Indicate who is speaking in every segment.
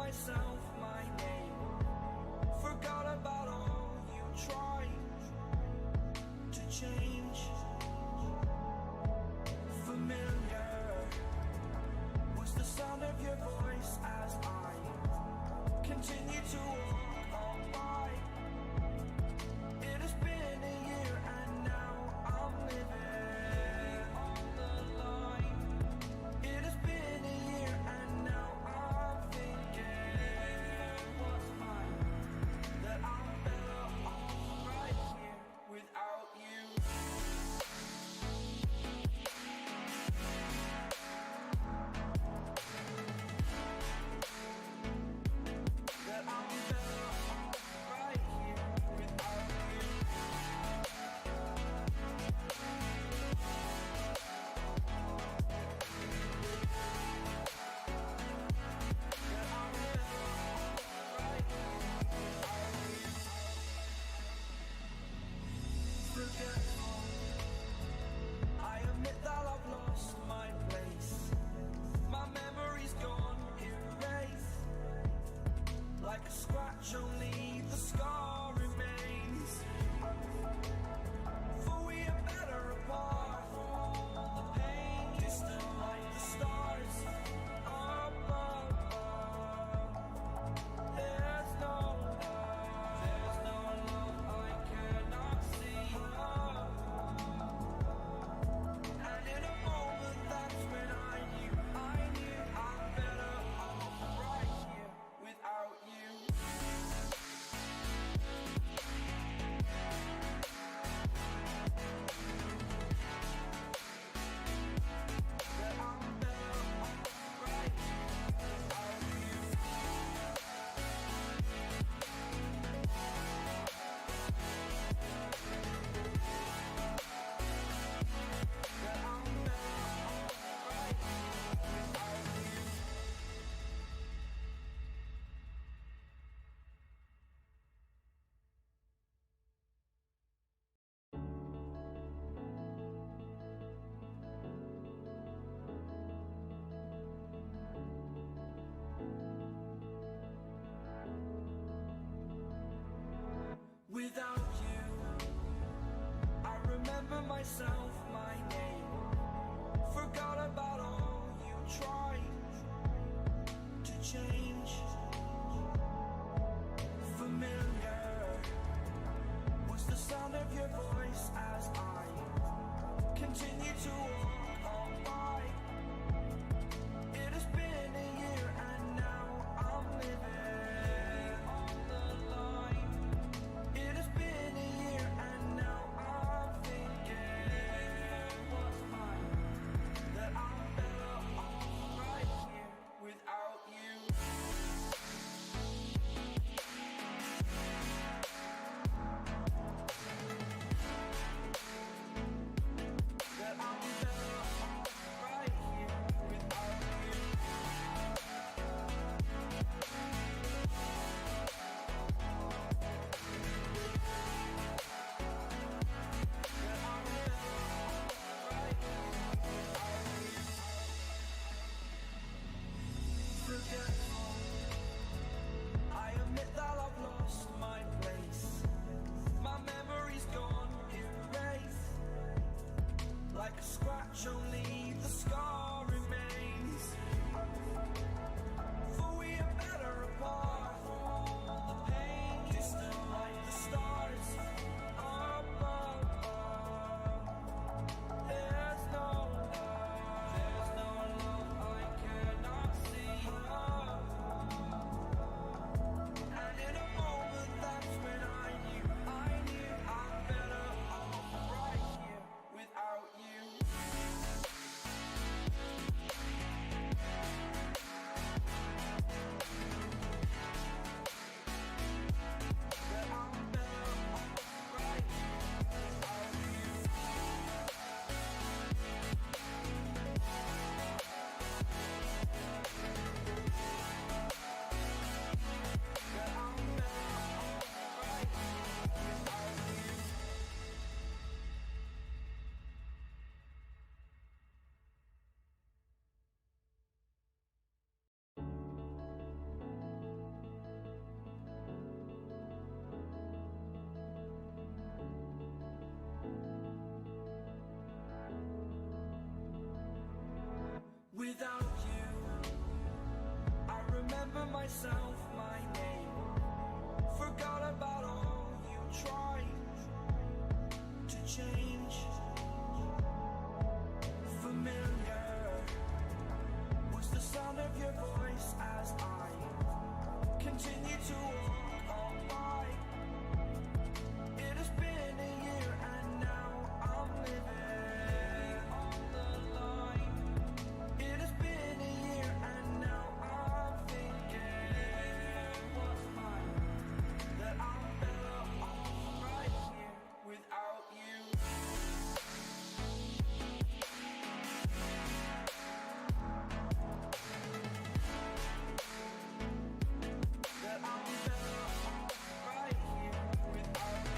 Speaker 1: myself my name. Forgot about all you tried to change. Familiar was the sound of your voice as I continue to walk on by. It has been a year and now I'm living on the line. It has been a year and now I'm thinking what's mine, that I'm better off right here without you. That I'm better off right here without you. That I'm better off right here without you. Forgetful, I admit that I've lost my place. My memory's gone erased. Like a scratch, only the scar remains. For we are better apart from all the pain. Distant like the stars above. There's no love I cannot see. And in a moment, that's when I knew I'm better off right here without you. That I'm better off right here without you. That I'm better off right here without you. Without you, I remember myself, my name. Forgot about all you tried to change. Familiar was the sound of your voice as I continue to walk on by. It has been a year and now I'm living on the line. It has been a year and now I'm thinking what's mine, that I'm better off right here without you. That I'm better remember myself, my name. Forgot about all you tried to change. Familiar was the sound of your voice as I continue to walk on by. It has been a year and now I'm living on the line. It has been a year and now I'm thinking what's mine, that I'm better off right here without you. That I'm better off right here without you.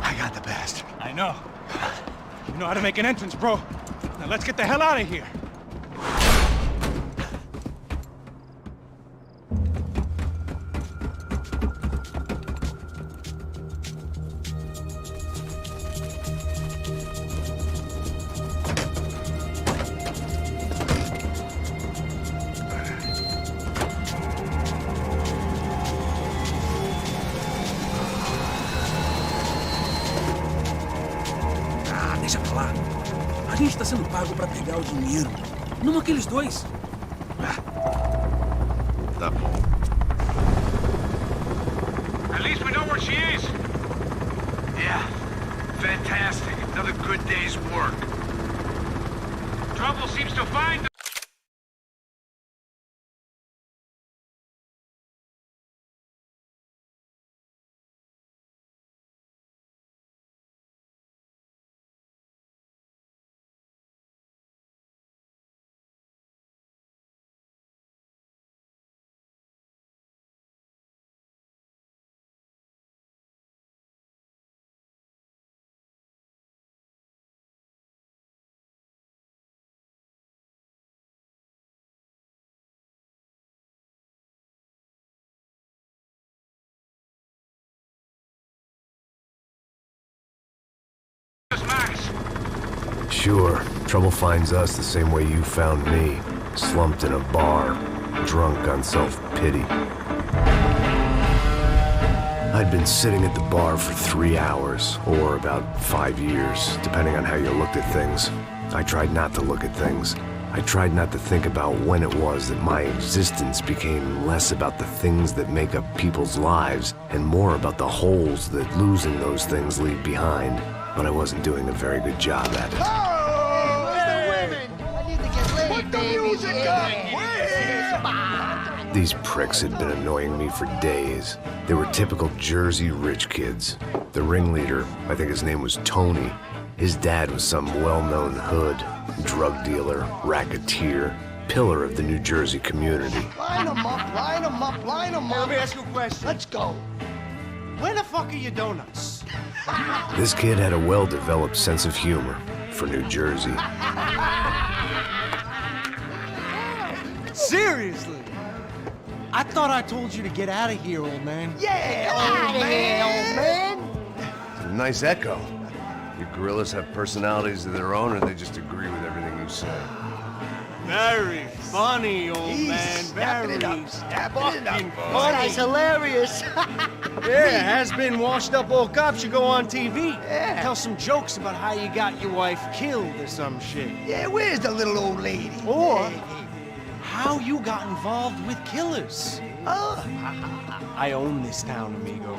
Speaker 2: I got the bastard.
Speaker 3: I know. You know how to make an entrance, bro. Now let's get the hell out of here.
Speaker 2: Deixa pra lá. A gente tá sendo pago pra pegar o dinheiro. Não aqueles dois.
Speaker 4: Tá bom.
Speaker 3: At least we know where she is.
Speaker 4: Yeah. Fantastic. Another good day's work.
Speaker 3: Trouble seems to find the...
Speaker 5: Sure, trouble finds us the same way you found me, slumped in a bar, drunk on self-pity. I'd been sitting at the bar for 3 hours, or about 5 years, depending on how you looked at things. I tried not to look at things. I tried not to think about when it was that my existence became less about the things that make up people's lives and more about the holes that losing those things leave behind. But I wasn't doing a very good job at it.
Speaker 6: Oh, where's the women? I need to get laid, Put the music up! We're here!
Speaker 5: These pricks had been annoying me for days. They were typical Jersey rich kids. The ringleader, I think his name was Tony. His dad was some well-known hood, drug dealer, racketeer. pillar of the New Jersey community.
Speaker 6: Line them up, line them up, line them up.
Speaker 7: Let me ask you a question.
Speaker 6: Let's go.
Speaker 7: Where the fuck are your donuts?
Speaker 5: This kid had a well-developed sense of humor for New Jersey.
Speaker 7: Seriously? I thought I told you to get out of here, old man.
Speaker 6: Yeah, old man.
Speaker 5: It's a nice echo. Your gorillas have personalities of their own, or they just agree with everything you say?
Speaker 7: Very funny, old man.
Speaker 6: Snapping
Speaker 7: Very
Speaker 6: it up, snapping it up.
Speaker 7: fucking
Speaker 6: This
Speaker 7: funny.
Speaker 6: guy's hilarious.
Speaker 7: Yeah, has-been washed-up old cop should go on TV.
Speaker 6: Yeah.
Speaker 7: Tell some jokes about how you got your wife killed or some shit.
Speaker 6: Yeah, where's the little old lady?
Speaker 7: Or how you got involved with killers. I own this town, amigo.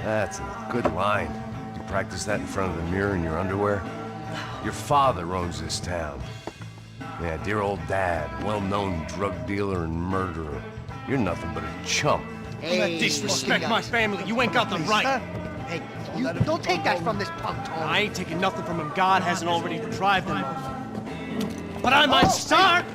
Speaker 5: That's a good line. You practice that in front of the mirror in your underwear? Your father owns this town. Yeah, dear old dad, well-known drug dealer and murderer. You're nothing but a chump.
Speaker 6: Hey,
Speaker 7: Disrespect my family. You ain't got the right.
Speaker 6: Hey, you don't take that from this punk, Tony.
Speaker 7: I ain't taking nothing from him. God hasn't already deprived him of. But I might start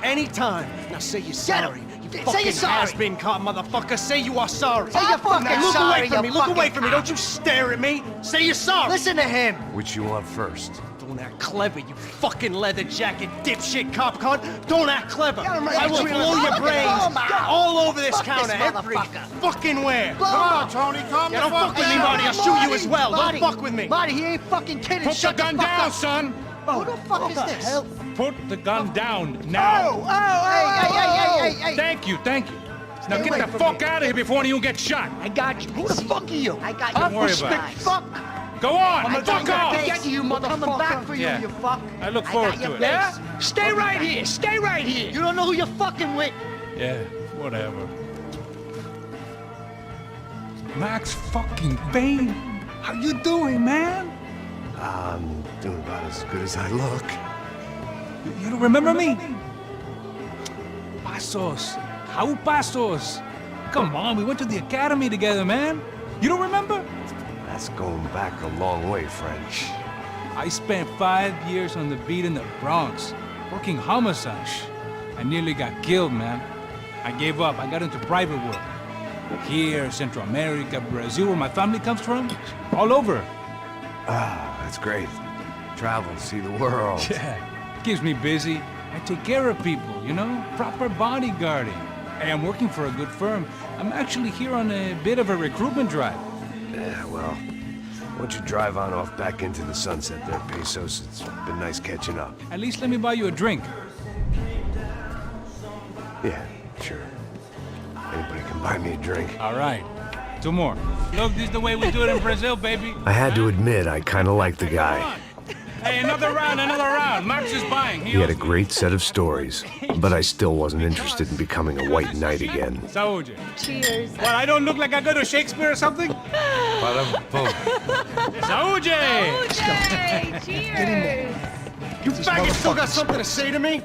Speaker 7: anytime. Now say you're sorry. You
Speaker 6: Say
Speaker 7: fucking
Speaker 6: you're sorry.
Speaker 7: has-been caught, motherfucker. Say you are sorry.
Speaker 6: Say you're fucking
Speaker 7: Look
Speaker 6: sorry,
Speaker 7: away from me.
Speaker 6: you
Speaker 7: Look away
Speaker 6: fucking
Speaker 7: from me. Don't you stare at me. Say you're sorry.
Speaker 6: Listen to him.
Speaker 5: Which you want first?
Speaker 7: Don't act clever, you fucking leather jacket dipshit cop cunt. Don't act clever.
Speaker 6: Got him right
Speaker 7: I will
Speaker 6: between
Speaker 7: blow
Speaker 6: the-
Speaker 7: your
Speaker 6: Look at
Speaker 7: brains
Speaker 6: him.
Speaker 7: all over this
Speaker 6: Fuck this
Speaker 7: counter every
Speaker 6: motherfucker.
Speaker 7: fucking where.
Speaker 6: Blow him up.
Speaker 3: Tony, calm
Speaker 7: Yeah, don't fuck with me, Marty. I'll shoot you as well. Don't fuck with me.
Speaker 6: Marty, he ain't fucking kidding.
Speaker 3: Put the
Speaker 6: Shut
Speaker 3: gun
Speaker 6: fuck
Speaker 3: down,
Speaker 6: up.
Speaker 3: son!
Speaker 6: Who the fuck is this?
Speaker 7: hell?
Speaker 3: Put the gun down now!
Speaker 6: Hey.
Speaker 3: Thank you, thank you. Now
Speaker 6: Stay
Speaker 3: get
Speaker 6: away
Speaker 3: the
Speaker 6: from
Speaker 3: fuck
Speaker 6: me.
Speaker 3: out of here before you get shot.
Speaker 6: I got you. Who the fuck are you? I got
Speaker 3: Don't worry
Speaker 6: you.
Speaker 3: about it.
Speaker 6: Fuck.
Speaker 3: Go on,
Speaker 6: I'm
Speaker 3: fuck off!
Speaker 6: Get you, motherfucker. Coming back for you,
Speaker 3: Yeah.
Speaker 6: you fuck.
Speaker 3: I look forward to it.
Speaker 6: Yeah? Stay right here. Stay right here. You don't know who you're fucking with.
Speaker 3: Yeah, whatever. Max fucking Payne, how you doing, man?
Speaker 5: I'm doing about as good as I look.
Speaker 3: You don't remember me? Pasos. How Pasos? Come on, we went to the academy together, man. You don't remember?
Speaker 5: That's going back a long way, French.
Speaker 3: I spent 5 years on the beat in the Bronx, working homicide. I nearly got killed, man. I gave up. I got into private work. Here, Central America, Brazil, where my family comes from, all over.
Speaker 5: Ah, that's great. Travel, see the world.
Speaker 3: Yeah, keeps me busy. I take care of people, you know? Proper bodyguarding. Hey, I'm working for a good firm. I'm actually here on a bit of a recruitment drive.
Speaker 5: Yeah, well, why don't you drive on off back into the sunset there, Pesos? It's been nice catching up.
Speaker 3: At least let me buy you a drink.
Speaker 5: Yeah, sure. Anybody can buy me a drink.
Speaker 3: All right. 2 more. Look, this is the way we do it in Brazil, baby.
Speaker 5: I had to admit, I kind of liked the
Speaker 3: Come
Speaker 5: guy.
Speaker 3: on. Hey, another round, another round. Max is buying.
Speaker 5: He had a great set of stories, but I still wasn't interested in becoming a white knight again.
Speaker 3: Saúde.
Speaker 8: Cheers.
Speaker 3: What, I don't look like I go to Shakespeare or something? Saúde!
Speaker 8: OJ, cheers.
Speaker 7: You faggot still got something to say to me?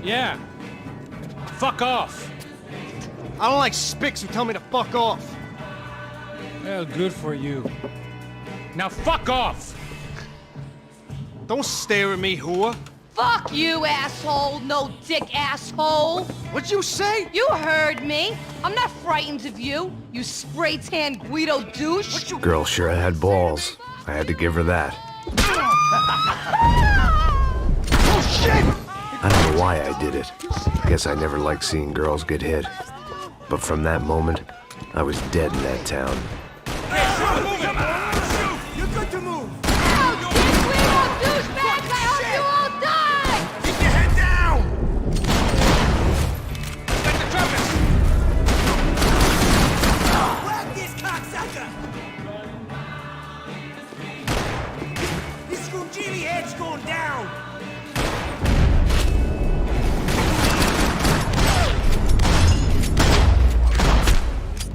Speaker 3: Yeah. Fuck off.
Speaker 7: I don't like spics who tell me to fuck off.
Speaker 3: Well, good for you. Now fuck off.
Speaker 7: Don't stare at me, whore.
Speaker 8: Fuck you, asshole. No dick, asshole.
Speaker 7: What'd you say?
Speaker 8: You heard me. I'm not frightened of you, you spray-tan Guido douche.
Speaker 5: Girl sure had balls. I had to give her that.
Speaker 6: Oh, shit!
Speaker 5: I don't know why I did it. Guess I never liked seeing girls get hit. But from that moment, I was dead in that town.
Speaker 1: You're good to move.
Speaker 8: Oh, dick Guido douchebags, I hope you all die!
Speaker 1: Keep your head down.
Speaker 3: Get the trumpets.
Speaker 1: Whack this cocksucker. This Scrooge head's going down.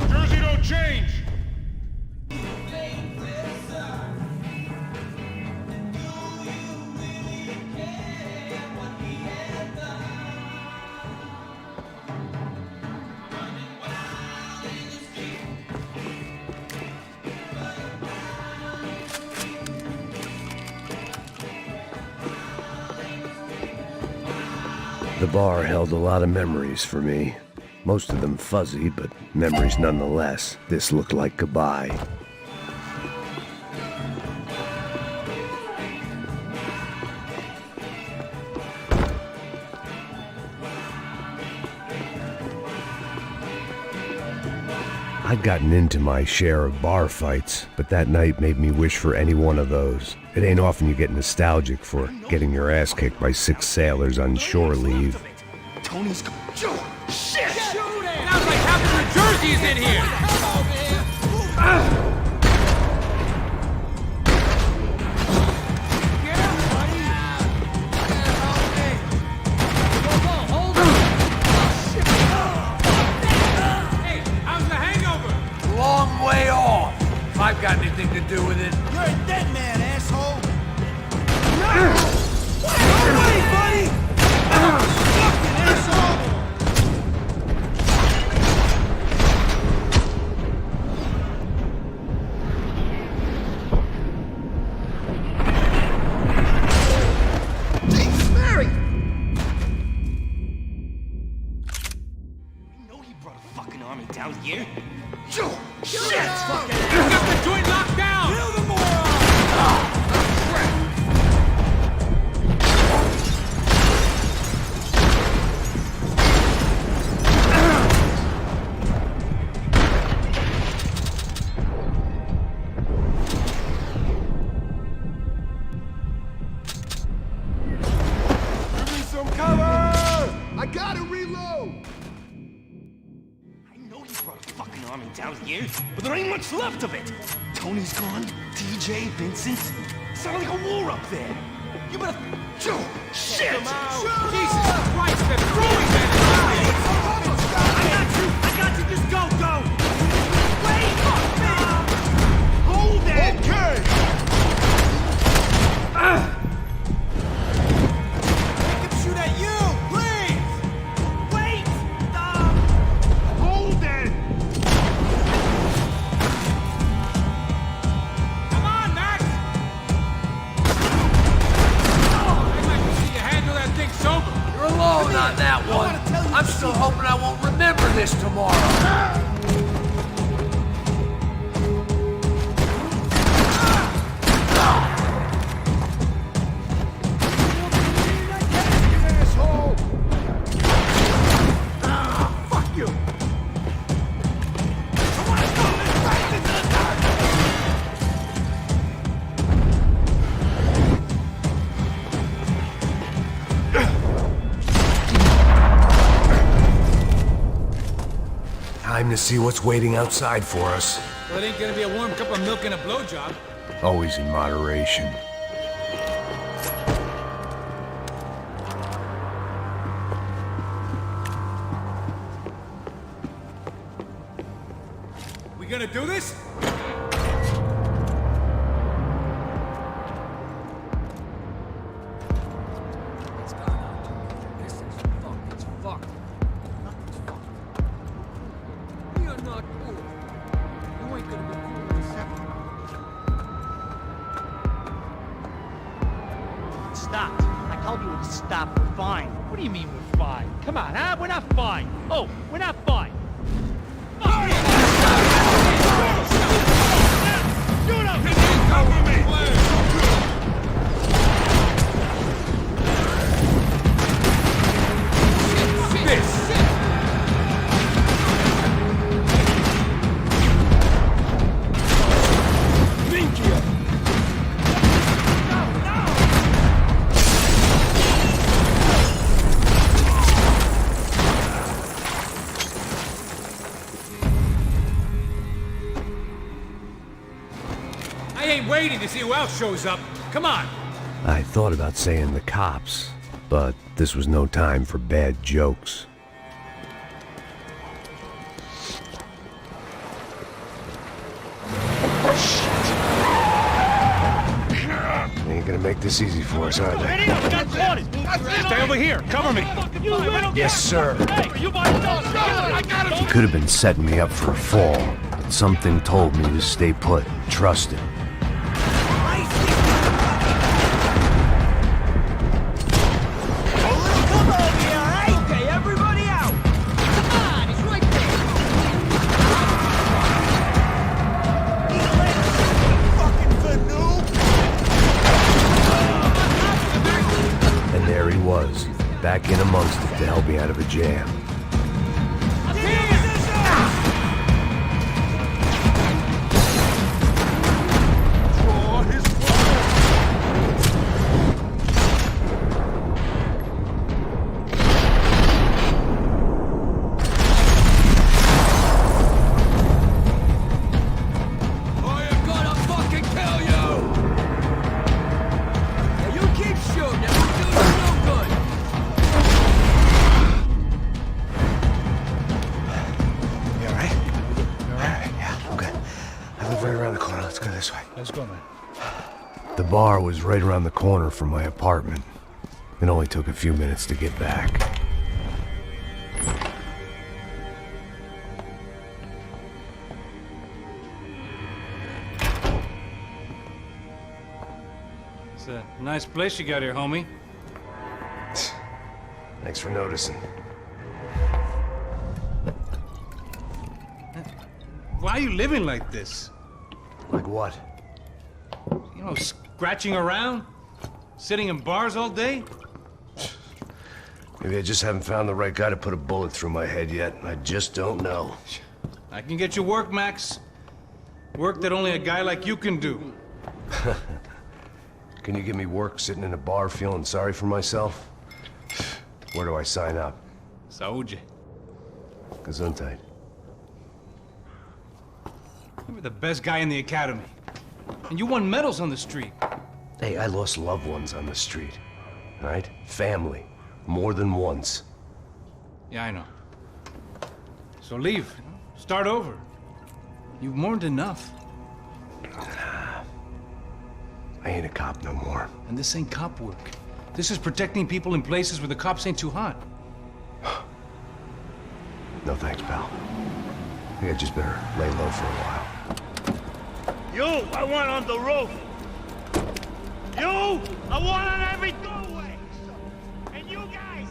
Speaker 3: Jersey don't change.
Speaker 5: The bar held a lot of memories for me. Most of them fuzzy, but memories nonetheless. This looked like goodbye. I'd gotten into my share of bar fights, but that night made me wish for any one of those. It ain't often you get nostalgic for getting your ass kicked by 6 sailors on shore leave.
Speaker 7: Tony's go. Shit!
Speaker 3: Sounds like half of New Jersey is in here! Hey, how's the hangover?
Speaker 2: Long way off. If I've got anything to do with it.
Speaker 6: You're a dead man, asshole!
Speaker 7: Down here?
Speaker 3: Shit! You got the joint locked down!
Speaker 6: Kill the moron!
Speaker 5: Give me some cover! I gotta reload!
Speaker 7: I know you brought a fucking army down here, but there ain't much left of it. Tony's gone, TJ, Vincent. Sound like a war up there. You better... Shit!
Speaker 3: Jesus Christ, they're throwing that!
Speaker 7: I got you, just go! Wait! Hold it!
Speaker 5: Okay!
Speaker 6: Make him shoot at you, please!
Speaker 7: Wait! Hold it!
Speaker 3: Come on, Max! I'd like to see you handle that thing sober.
Speaker 2: You're alone on that one. I'm still hoping I won't remember this tomorrow.
Speaker 5: Time to see what's waiting outside for us.
Speaker 3: Well, it ain't gonna be a warm cup of milk and a blowjob.
Speaker 5: Always in moderation.
Speaker 3: We gonna do this?
Speaker 7: Stop. I told you to stop. We're fine.
Speaker 3: What do you mean we're fine? Come on, huh? We're not fine. Oh, we're not fine. Shoot him! Cover me! This! I ain't waiting to see who else shows up. Come on.
Speaker 5: I thought about saying the cops, but this was no time for bad jokes. They ain't gonna make this easy for us, are they?
Speaker 7: Ready up! Got spotted! Stay over here! Cover me!
Speaker 5: Yes, sir.
Speaker 7: Hey, you by yourself! I got him!
Speaker 5: He could have been setting me up for a fall, but something told me to stay put, trust him.
Speaker 6: Come over here,
Speaker 5: jam.
Speaker 3: Let's go, man.
Speaker 5: The bar was right around the corner from my apartment. It only took a few minutes to get back.
Speaker 3: It's a nice place you got here, homie.
Speaker 5: Thanks for noticing.
Speaker 3: Why are you living like this?
Speaker 5: Like what?
Speaker 3: You know, scratching around? Sitting in bars all day?
Speaker 5: Maybe I just haven't found the right guy to put a bullet through my head yet. I just don't know.
Speaker 3: I can get you work, Max. Work that only a guy like you can do.
Speaker 5: Can you give me work sitting in a bar feeling sorry for myself? Where do I sign up?
Speaker 3: Saúde.
Speaker 5: Gesundheit.
Speaker 3: You were the best guy in the academy. And you won medals on the street.
Speaker 5: Hey, I lost loved ones on the street. All right? Family. More than once.
Speaker 3: Yeah, I know. So leave. Start over. You've mourned enough.
Speaker 5: I ain't a cop no more.
Speaker 3: And this ain't cop work. This is protecting people in places where the cops ain't too hot.
Speaker 5: No thanks, pal. I think I just better lay low for a while.
Speaker 7: You, I want on the roof. You, I want on every doorway. And you guys,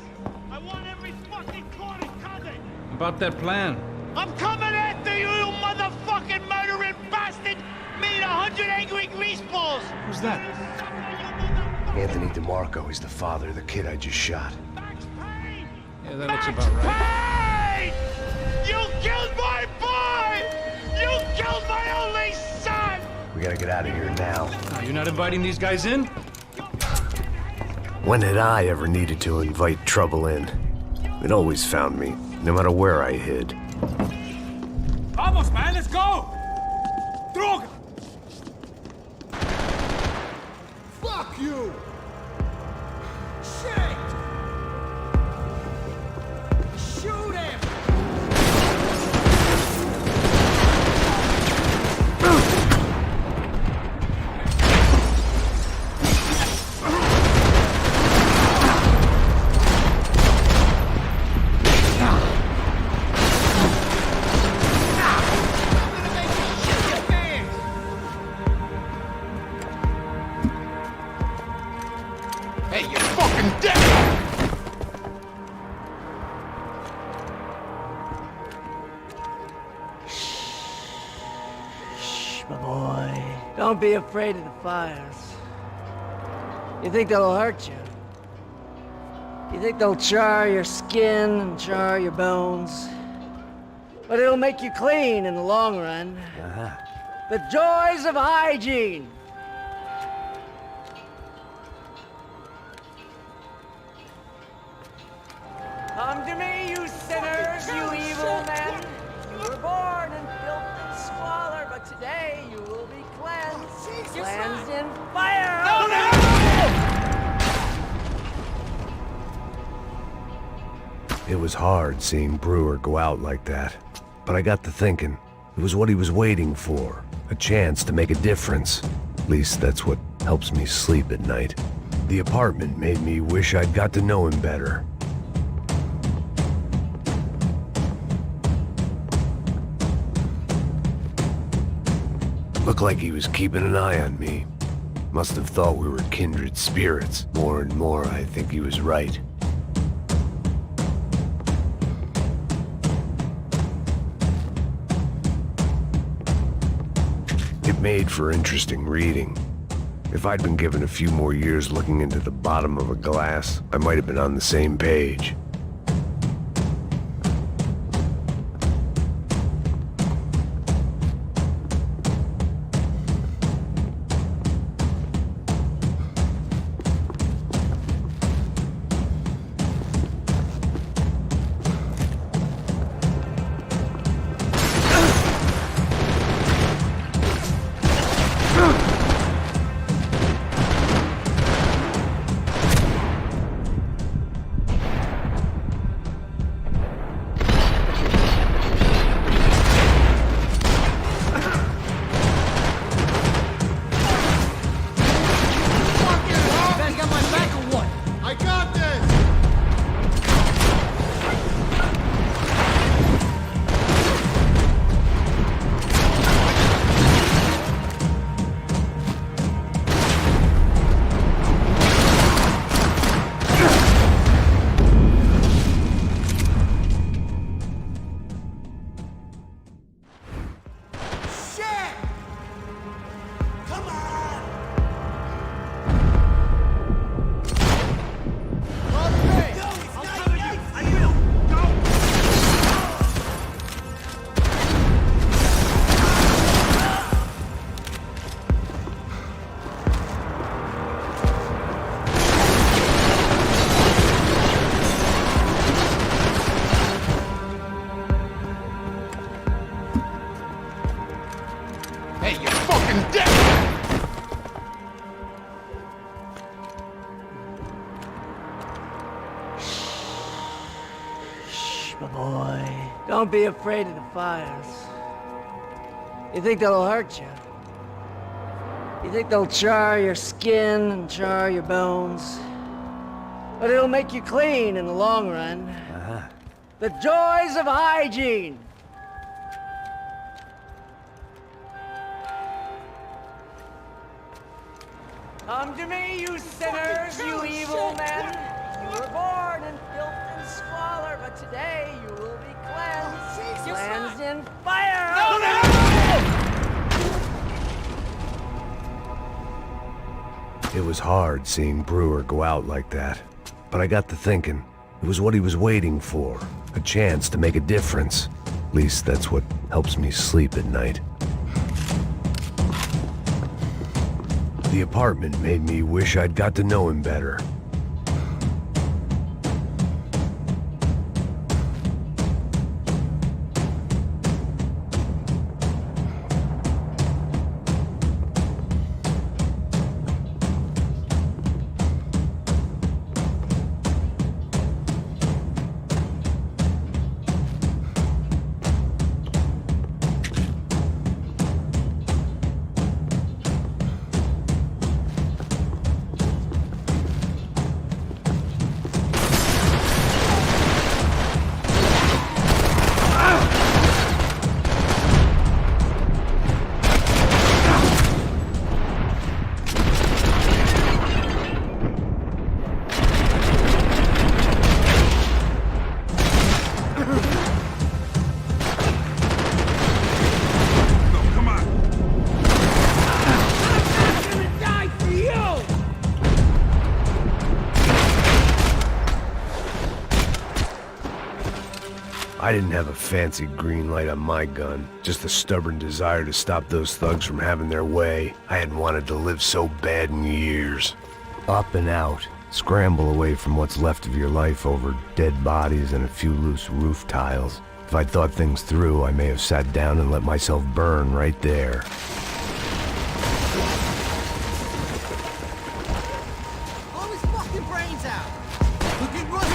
Speaker 7: I want every fucking corner covered.
Speaker 3: About that plan.
Speaker 7: I'm coming after you, you motherfucking murdering bastard! Me and 100 angry greaseballs!
Speaker 3: Who's that?
Speaker 5: Anthony DeMarco, he's the father of the kid I just shot.
Speaker 7: Max Payne!
Speaker 3: Yeah, that looks about right.
Speaker 7: Payne! You killed my boy! You killed my only son!
Speaker 5: We gotta get out of here now.
Speaker 3: You're not inviting these guys in?
Speaker 5: When had I ever needed to invite trouble in? It always found me, no matter where I hid.
Speaker 3: Vamos, man, let's go! Droga!
Speaker 6: Fuck you! Shit! Shoot him!
Speaker 7: Hey, you're fucking dead!
Speaker 9: Shh, my boy. Don't be afraid of the fires. You think they'll hurt you? You think they'll char your skin and char your bones? But it'll make you clean in the long run. The joys of hygiene. Come to me, you sinners, you evil men. You were born in filth and squalor, but today you will be cleansed. Cleansed in fire!
Speaker 5: It was hard seeing Brewer go out like that. But I got to thinking, it was what he was waiting for. A chance to make a difference. At least that's what helps me sleep at night. The apartment made me wish I'd got to know him better. Looked like he was keeping an eye on me. Must have thought we were kindred spirits. More and more, I think he was right. It made for interesting reading. If I'd been given a few more years looking into the bottom of a glass, I might have been on the same page.
Speaker 7: fucking dead!
Speaker 9: Shh, my boy. Don't be afraid of the fires. You think they'll hurt you? You think they'll char your skin and char your bones? But it'll make you clean in the long run. The joys of hygiene! Come to me, you sinners, you evil men! You were born in filth and squalor, but today you will be cleansed. Cleansed in fire!
Speaker 5: It was hard seeing Brewer go out like that. But I got to thinking, it was what he was waiting for. A chance to make a difference. At least that's what helps me sleep at night. The apartment made me wish I'd got to know him better. I didn't have a fancy green light on my gun, just a stubborn desire to stop those thugs from having their way. I hadn't wanted to live so bad in years. Up and out. Scramble away from what's left of your life over dead bodies and a few loose roof tiles. If I'd thought things through, I may have sat down and let myself burn right there.
Speaker 6: Blow his fucking brains out! Look at Russ!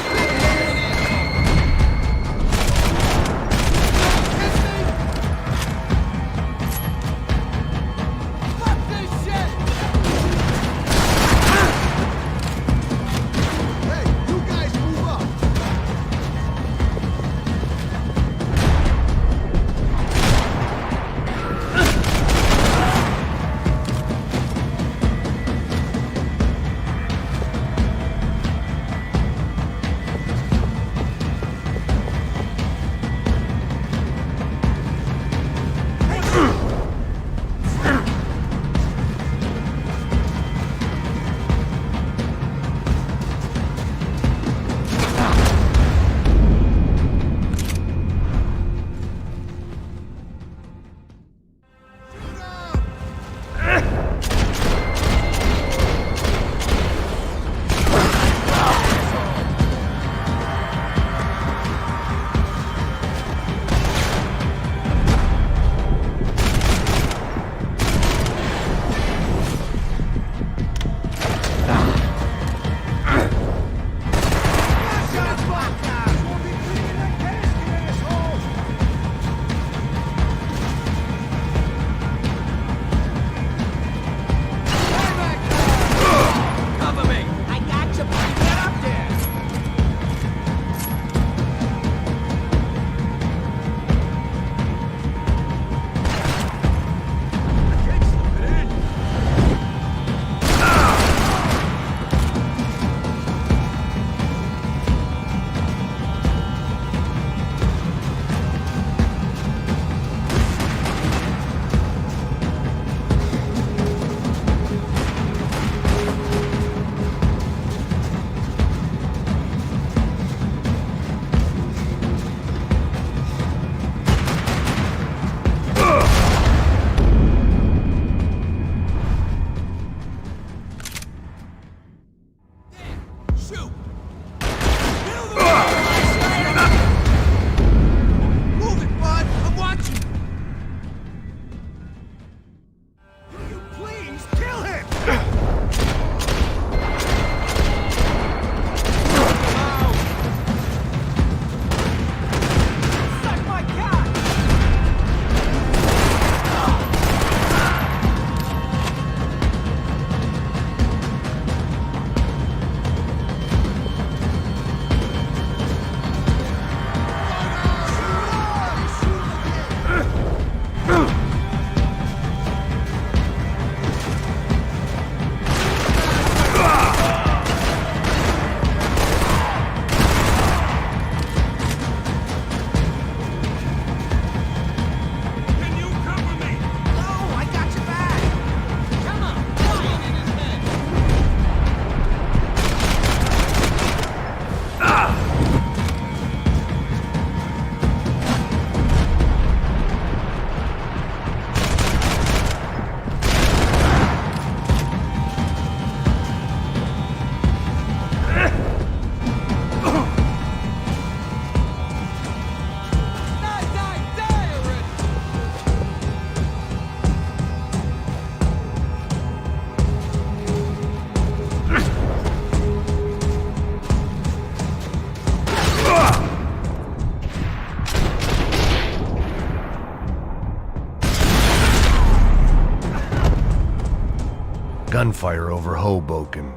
Speaker 5: gunfire over Hoboken.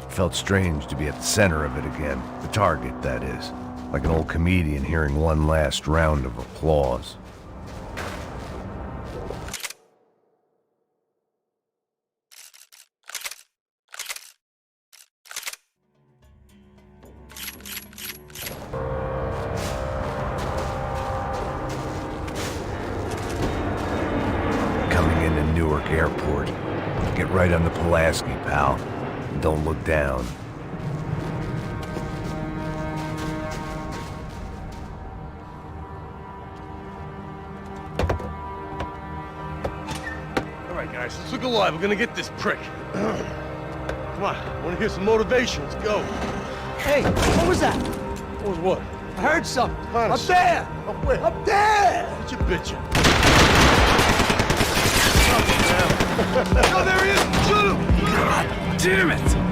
Speaker 5: Felt strange to be at the center of it again. The target, that is. Like an old comedian hearing one last round of applause. Coming into Newark Airport. Get right on the Pulaski, pal. And don't look down.
Speaker 7: Alright, guys, let's look alive. We're gonna get this prick. Come on, I wanna hear some motivation. Let's go.
Speaker 6: Hey, what was that?
Speaker 7: What was what?
Speaker 6: I heard something.
Speaker 7: Honest.
Speaker 6: Up there!
Speaker 7: Up where?
Speaker 6: Up there!
Speaker 7: What you bitching? Oh, there he is! Shoot him!
Speaker 2: God damn it!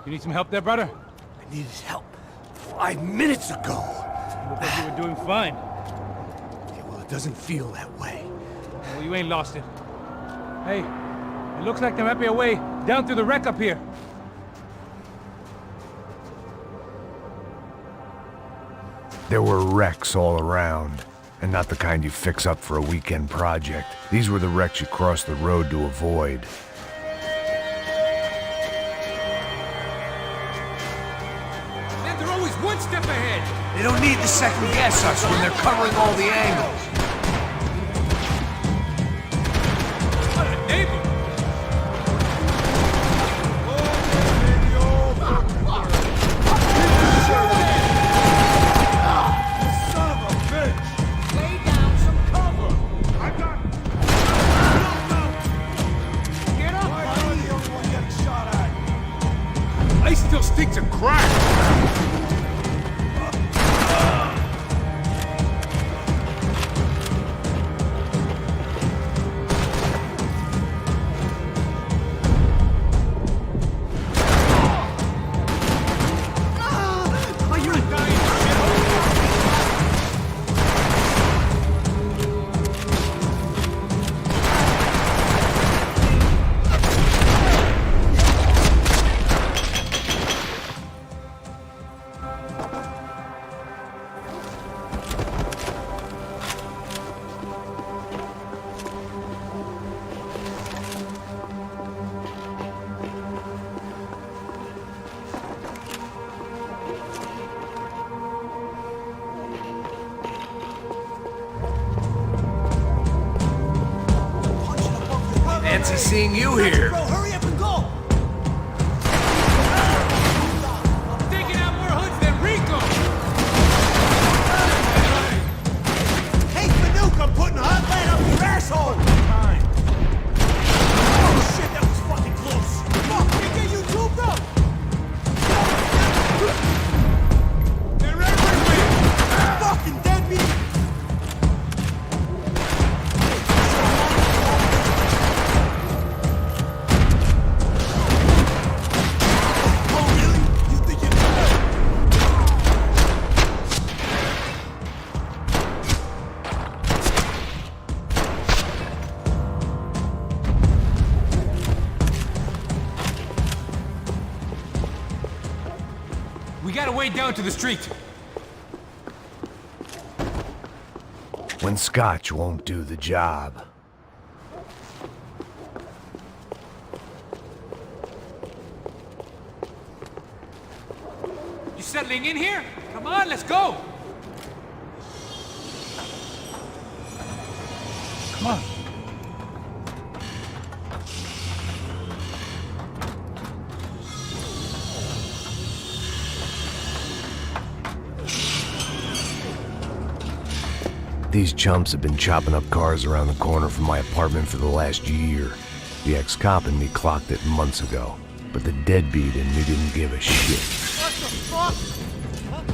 Speaker 3: You need some help there, brother?
Speaker 2: I needed help 5 minutes ago.
Speaker 3: You look like you were doing fine.
Speaker 2: Okay, well, it doesn't feel that way.
Speaker 3: Well, you ain't lost it. Hey, it looks like there might be a way down through the wreck up here.
Speaker 5: There were wrecks all around, and not the kind you fix up for a weekend project. These were the wrecks you cross the road to avoid.
Speaker 2: Man, they're always one step ahead. They don't need to second guess us when they're covering all the angles. What a neighbor!
Speaker 3: I still stinks of crack.
Speaker 2: Fancy seeing you here.
Speaker 6: Bro, hurry up and go!
Speaker 3: Taking out more hoods than Rico.
Speaker 6: Hey, Fanuc, I'm putting a hot light up your asshole! Oh shit, that was fucking close! Fuck, they get you too, bro!
Speaker 3: They're everywhere.
Speaker 6: Fucking deadbeat! Oh, really? You think you're...
Speaker 3: We gotta way down to the street.
Speaker 5: When scotch won't do the job.
Speaker 3: You settling in here? Come on, let's go. Come on.
Speaker 5: These chumps have been chopping up cars around the corner from my apartment for the last year. The ex-cop and me clocked it months ago. but the deadbeat in me didn't give a shit.
Speaker 7: What the fuck? Oh,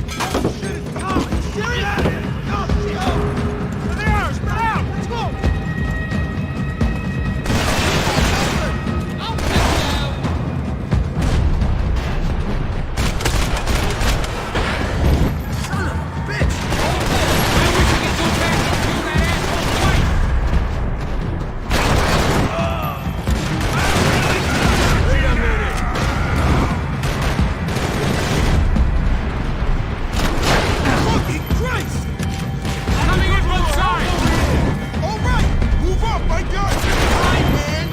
Speaker 7: shit, it's behind! Serious? Go! There they are! Spread out! Let's go! I'll take you! Son of a bitch!
Speaker 2: I wish I could go back and kill that asshole twice.
Speaker 7: Wait a minute! Fucking Christ!
Speaker 2: Coming in from side.
Speaker 7: All right! Move up! I got you! Fine, man!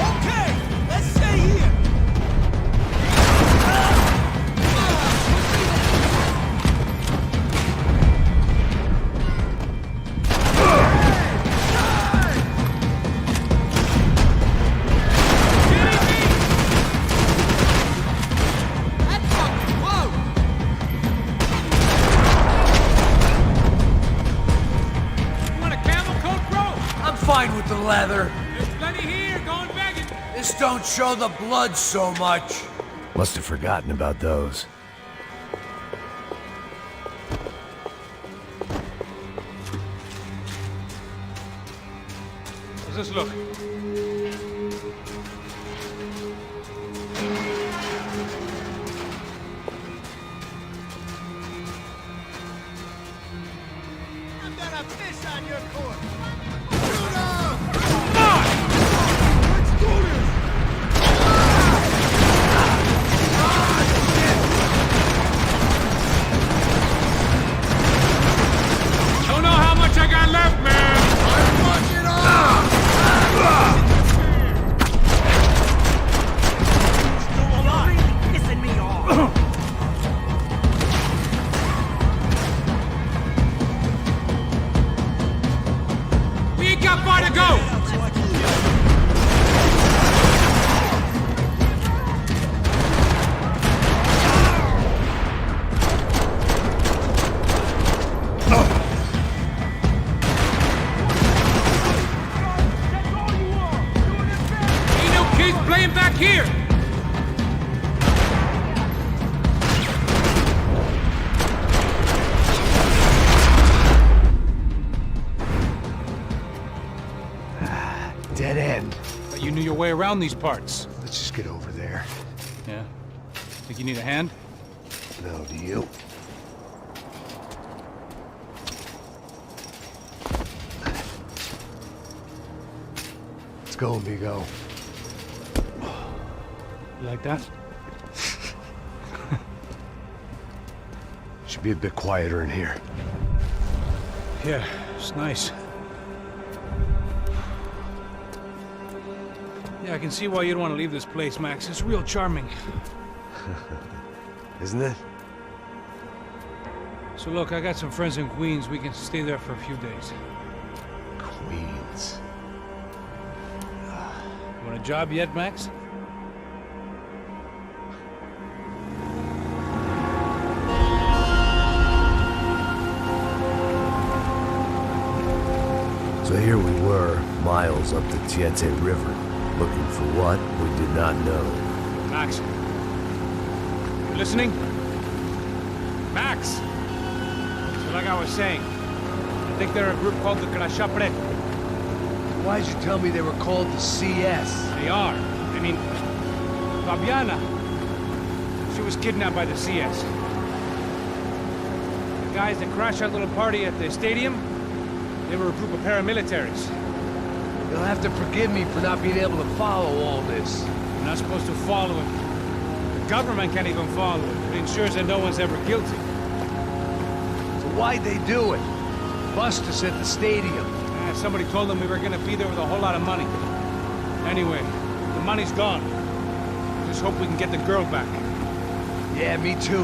Speaker 7: Okay! Let's stay here! That's fucking close!
Speaker 2: You want a camel coat, bro?
Speaker 10: I'm fine with the leather.
Speaker 2: There's plenty here. Going begging.
Speaker 10: This don't show the blood so much.
Speaker 5: Must have forgotten about those.
Speaker 3: How's this look?
Speaker 7: I'm gonna piss on your court! Let's do this!
Speaker 2: Don't know how much I got left, man.
Speaker 7: Still alive!
Speaker 9: Pissing me off.
Speaker 2: We ain't got far to go. Ain't no kids playing back here.
Speaker 5: Dead end.
Speaker 3: But you knew your way around these parts.
Speaker 5: Let's just get over there.
Speaker 3: Yeah. Think you need a hand?
Speaker 5: No, do you? Let's go, amigo.
Speaker 3: You like that?
Speaker 5: Should be a bit quieter in here.
Speaker 3: Yeah, it's nice. Yeah, I can see why you'd want to leave this place, Max. It's real charming.
Speaker 5: Isn't it?
Speaker 3: So look, I got some friends in Queens. We can stay there for a few days.
Speaker 5: Queens.
Speaker 3: You want a job yet, Max?
Speaker 5: So here we were, miles up the Tietze River, looking for what we did not know.
Speaker 3: Max. You listening? Max! So like I was saying, I think they're a group called the Krashapret.
Speaker 5: Why'd you tell me they were called the CS?
Speaker 3: They are. I mean, Fabiana. She was kidnapped by the CS. The guys that crashed that little party at the stadium, they were a group of paramilitaries.
Speaker 5: You'll have to forgive me for not being able to follow all this.
Speaker 3: You're not supposed to follow it. The government can't even follow it. It ensures that no one's ever guilty.
Speaker 5: So why'd they do it? Bust us at the stadium.
Speaker 3: Somebody told them we were gonna be there with a whole lot of money. Anyway, the money's gone. Just hope we can get the girl back.
Speaker 5: Yeah, me too.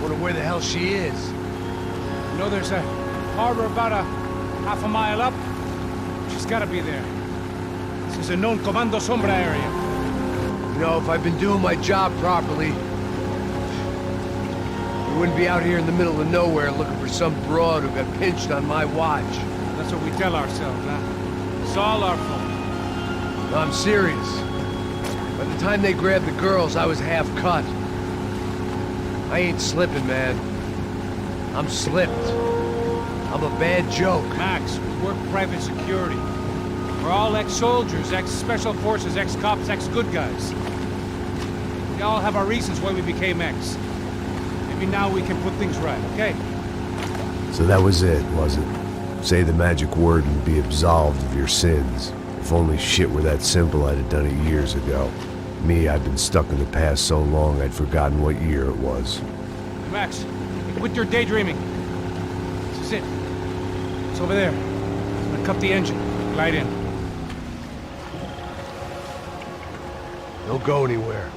Speaker 5: Wonder where the hell she is.
Speaker 3: You know, there's a harbor about a half a mile up. She's gotta be there. This is a known Comando Sombra area.
Speaker 5: You know, if I'd been doing my job properly, we wouldn't be out here in the middle of nowhere looking for some broad who got pinched on my watch.
Speaker 3: That's what we tell ourselves, huh? It's all our fault.
Speaker 10: No, I'm serious. By the time they grabbed the girls, I was half cut. I ain't slipping, man. I'm slipped. I'm a bad joke.
Speaker 3: Max, we work private security. We're all ex-soldiers, ex-special forces, ex-cops, ex-good guys. We all have our reasons why we became ex. Maybe now we can put things right, okay?
Speaker 5: So that was it, was it? Say the magic word and be absolved of your sins. If only shit were that simple, I'd have done it years ago. Me, I've been stuck in the past so long I'd forgotten what year it was.
Speaker 3: Max, quit your daydreaming. This is it. It's over there. I'm gonna cut the engine. Glide in.
Speaker 5: Don't go anywhere.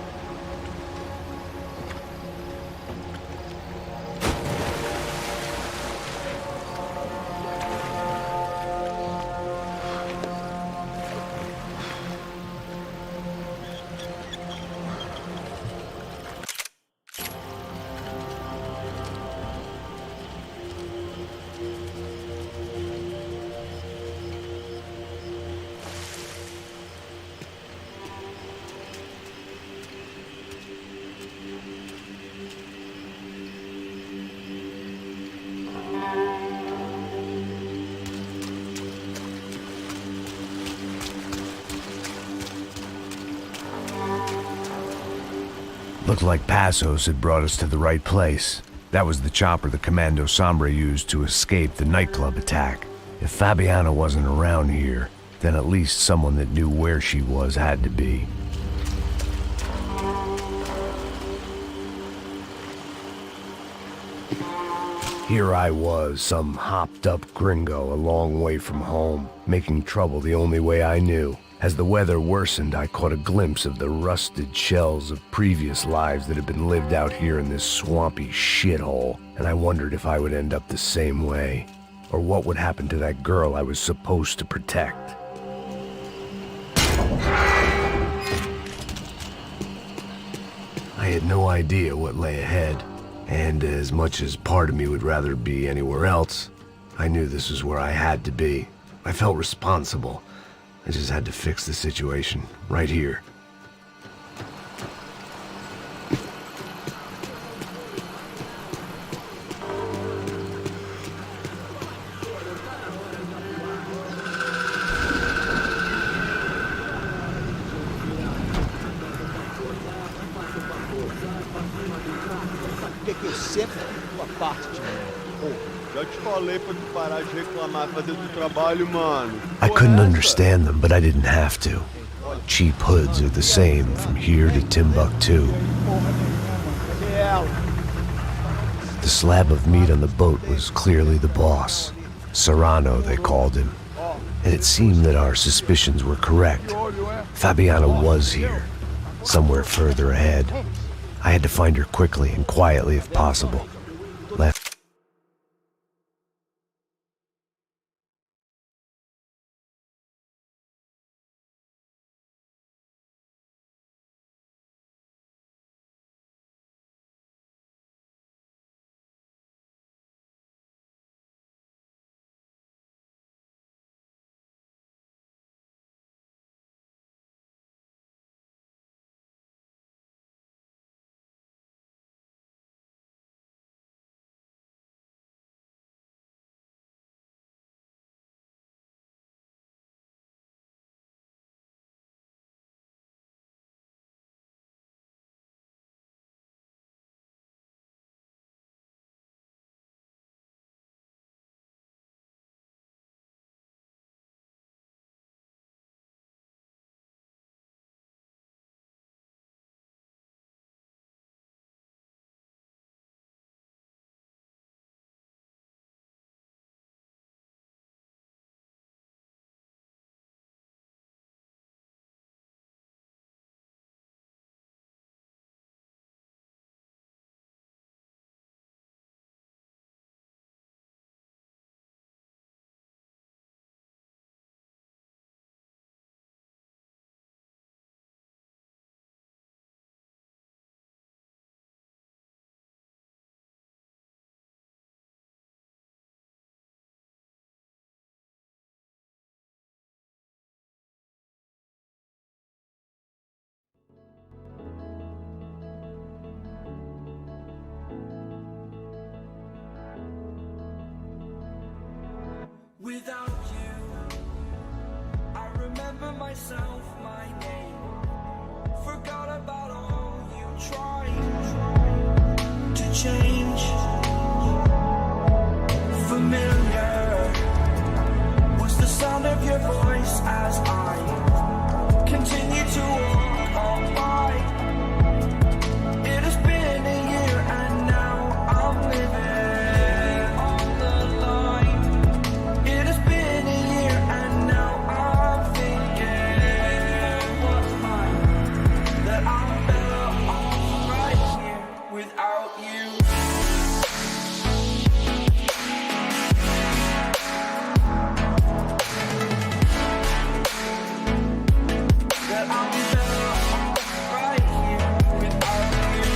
Speaker 5: Looked like Passos had brought us to the right place. That was the chopper the Commando Sombre used to escape the nightclub attack. If Fabiana wasn't around here, then at least someone that knew where she was had to be. Here I was, some hopped-up gringo a long way from home, making trouble the only way I knew. As the weather worsened, I caught a glimpse of the rusted shells of previous lives that had been lived out here in this swampy shithole, and I wondered if I would end up the same way, or what would happen to that girl I was supposed to protect. I had no idea what lay ahead, and as much as part of me would rather be anywhere else, I knew this was where I had to be. I felt responsible. I just had to fix the situation, right here.
Speaker 6: Por que eu sempre fico a parte de mim? Pô, já te falei pra tu parar de reclamar fazendo o trabalho, mano.
Speaker 5: I couldn't understand them, but I didn't have to. Cheap hoods are the same from here to Timbuktu. The slab of meat on the boat was clearly the boss. Serrano, they called him. And it seemed that our suspicions were correct. Fabiana was here, somewhere further ahead. I had to find her quickly and quietly if possible. Left
Speaker 1: Without you, I remember myself, my name. Forgot about all you tried to change. Familiar was the sound of your voice as I continue to walk on by. It has been a year and now I'm living on the line. It has been a year and now I'm thinking what's mine, that I'm better off right here without you. That I'm better off right here without you.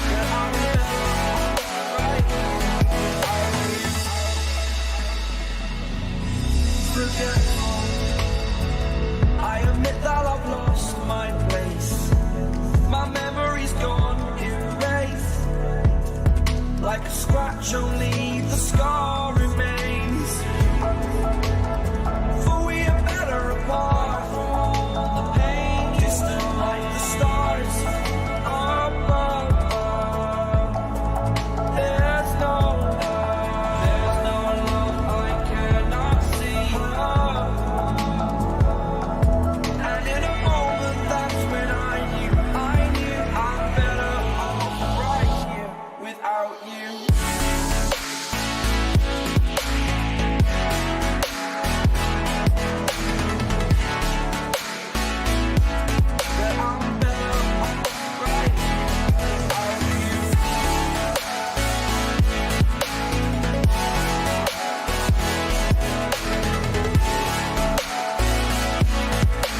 Speaker 1: That I'm better off right here without you. Forgetful, I admit that I've lost my place. My memory's gone erased. Like a scratch, only the scar remains. For we are better apart. The pain distant like the stars above. There's no love I cannot see. And in a moment, that's when I knew I'm better off right here without you. That I'm better off right here without you.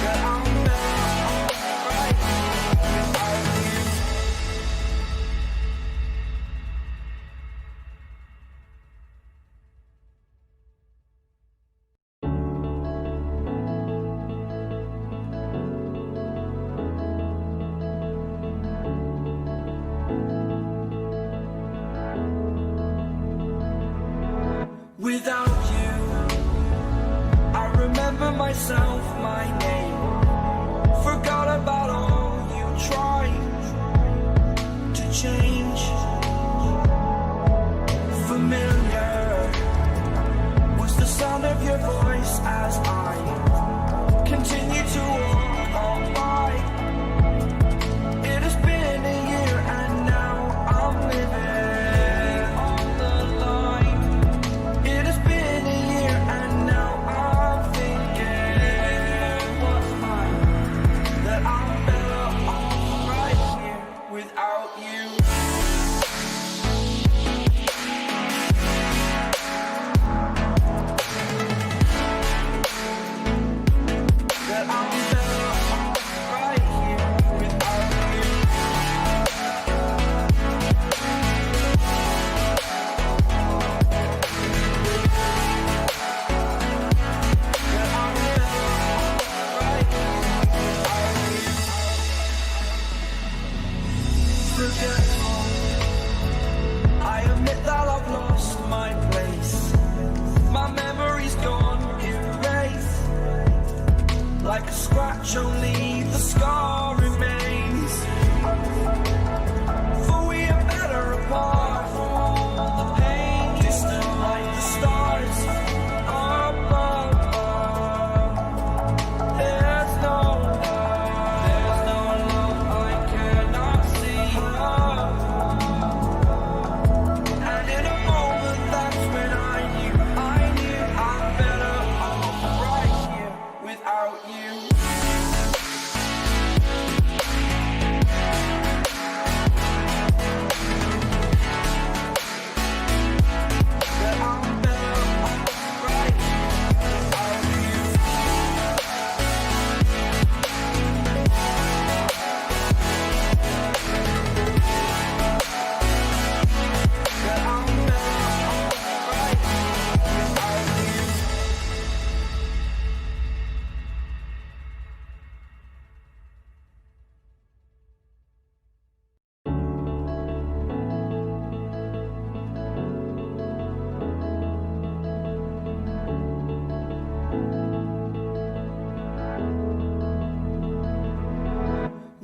Speaker 1: That I'm better off right here without you. Without you, I remember myself, my name. Forgot about all you tried to change. Familiar was the sound of your voice as I continue to walk on by. It has been a year and now I'm living on the line. It has been a year and now I'm thinking what's mine, that I'm better off right here without you. That I'm better off right here without you. That I'm better off right here without you. Forgetful, I admit that I've lost my place. My memory's gone erased. Like a scratch, only the scar remains. For we are better apart. The pain distant like the stars above. There's no love I cannot see. And in a moment, that's when I knew I'm better off right here without you.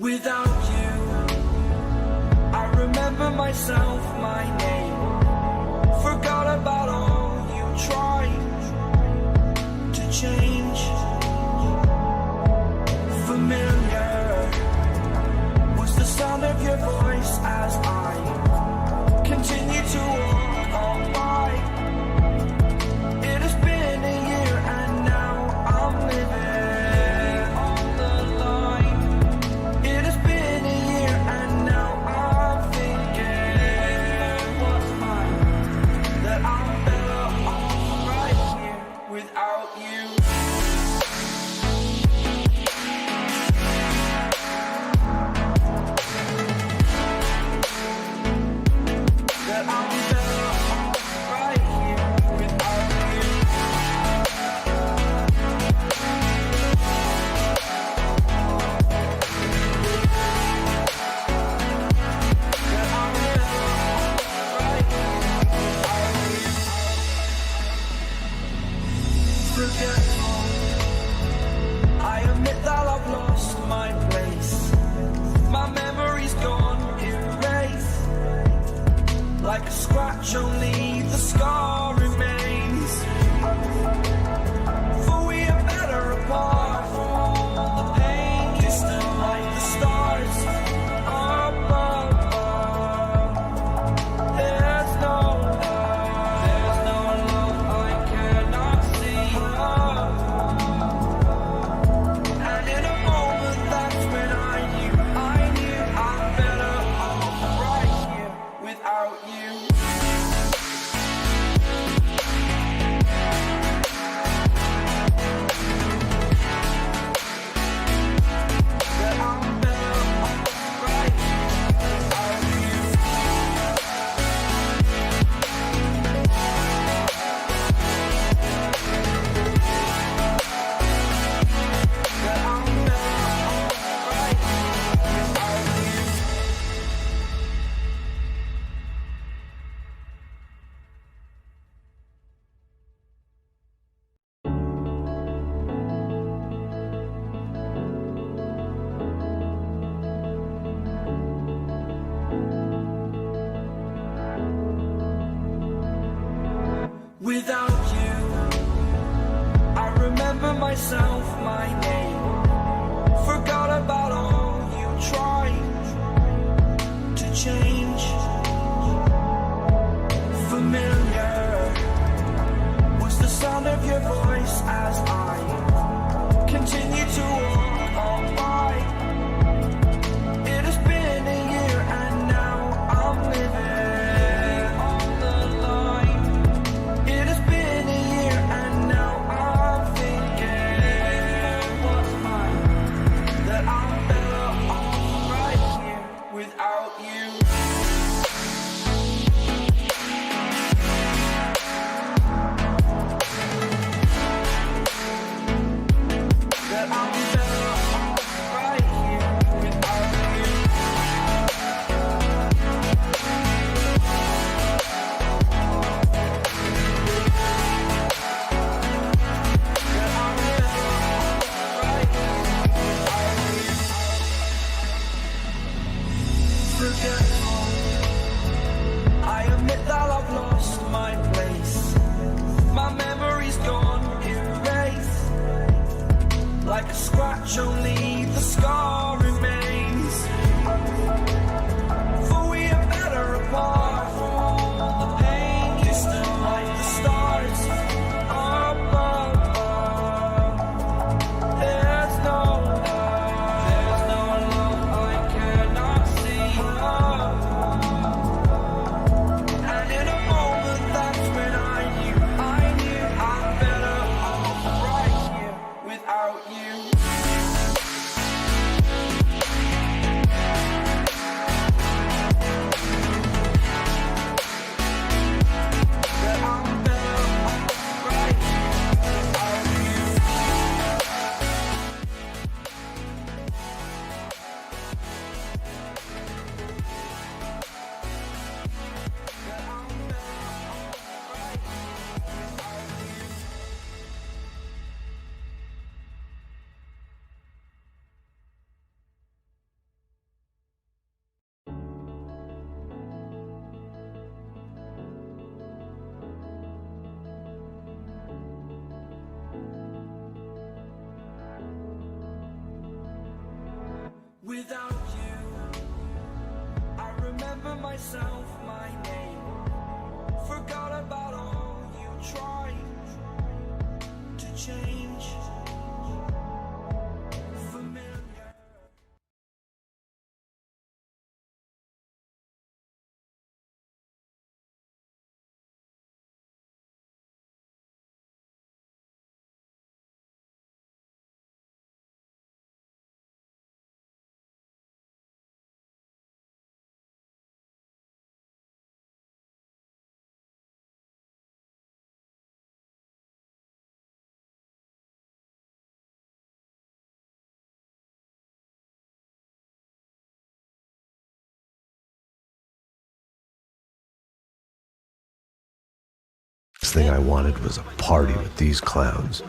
Speaker 1: Without you, I remember myself, my name. Forgot about all you tried to change. Familiar was the sound of your voice as I continue to walk on by. It has been a year and now I'm living on the line. It has been a year and now I'm thinking what's mine, that I'm better off right here without you. That I'm better off right here without you. That I'm better off right here without you. Forgetful, I admit that I've lost my place. My memory's gone erased. Like a scratch, only the scar remains. For we are better apart from all the pain. Distant like the stars are above. There's no love I cannot see. And in a moment, that's when I knew I'm better off right here without you. That I'm better off right here without you. That I'm better off right here without you. Without you, I remember myself, my name. Forgot about all you tried to change. Familiar was the sound of your voice as I continue to walk on by. It has been a year and now I'm living on the line. It has been a year and now I'm thinking what's mine, that I'm better off right here without you. That I'm better off right here without you. That I'm better off right here without you. Forgetful, I admit that I've lost my place. My memory's gone erased. Like a scratch, only the scar remains. For we are better apart from all the pain. Distant like the stars are above. There's no love I cannot see. And in a moment, that's when I knew I'm better off right here without you. Without you, I remember myself, my name. Forgot about all you tried to change. Familiar.
Speaker 5: Last thing I wanted was a party with these clowns.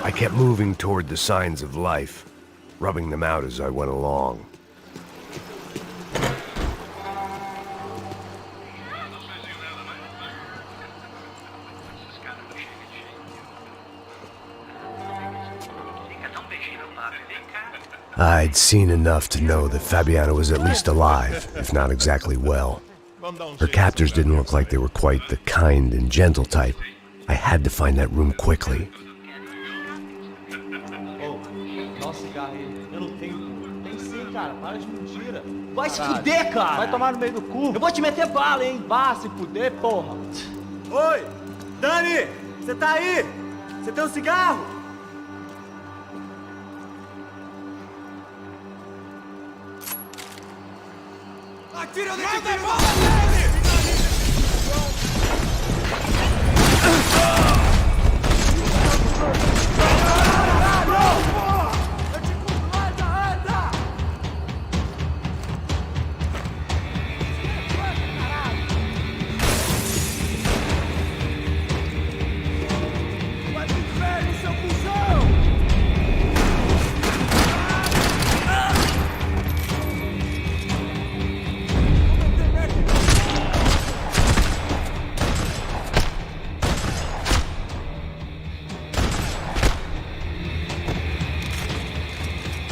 Speaker 5: I kept moving toward the signs of life, rubbing them out as I went along. I'd seen enough to know that Fabiana was at least alive, if not exactly well. Her captors didn't look like they were quite the kind and gentle type. I had to find that room quickly.
Speaker 11: Vai se fuder, cara! Vai tomar no meio do cu! Eu vou te meter bala, hein? Vá se fuder, porra! Oi! Dani! Você tá aí? Você tem um cigarro?
Speaker 2: Atira nesse filho!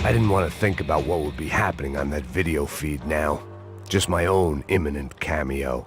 Speaker 5: I didn't want to think about what would be happening on that video feed now. Just my own imminent cameo.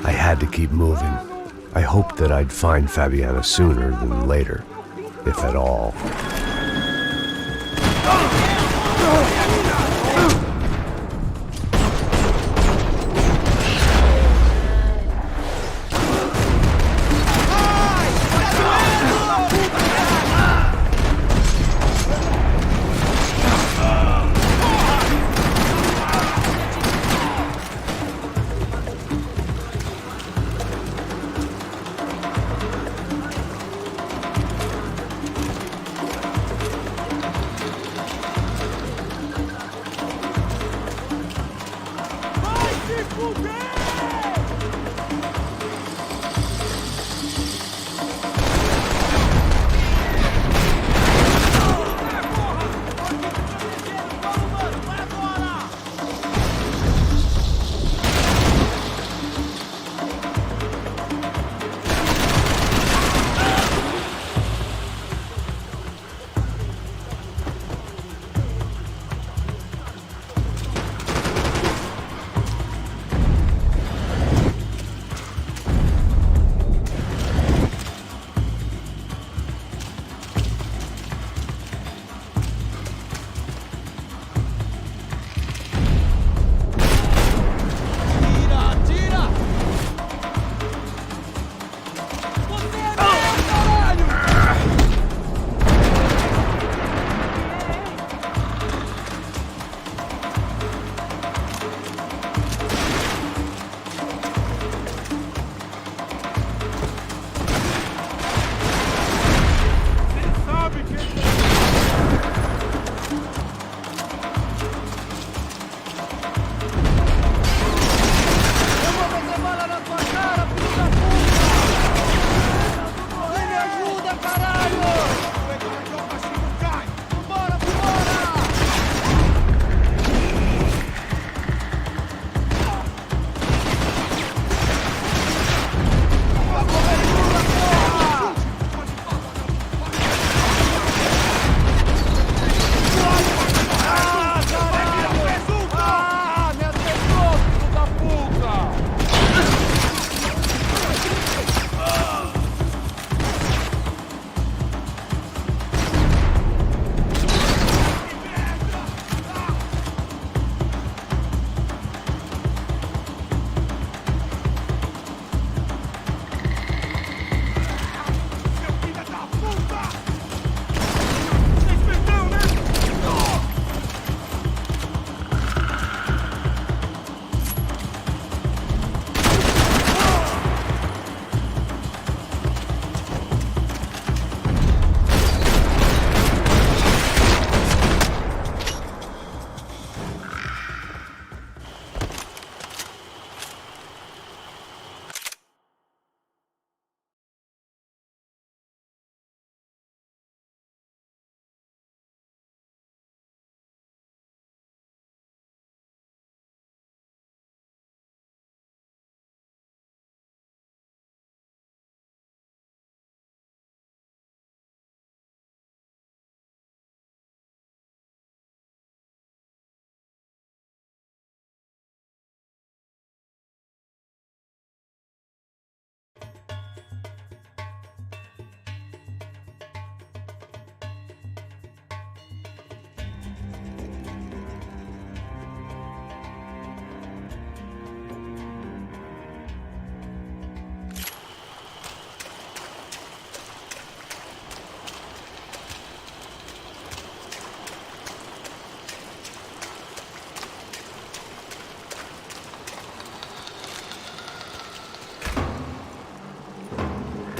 Speaker 5: I had to keep moving. I hoped that I'd find Fabiana sooner than later, if at all.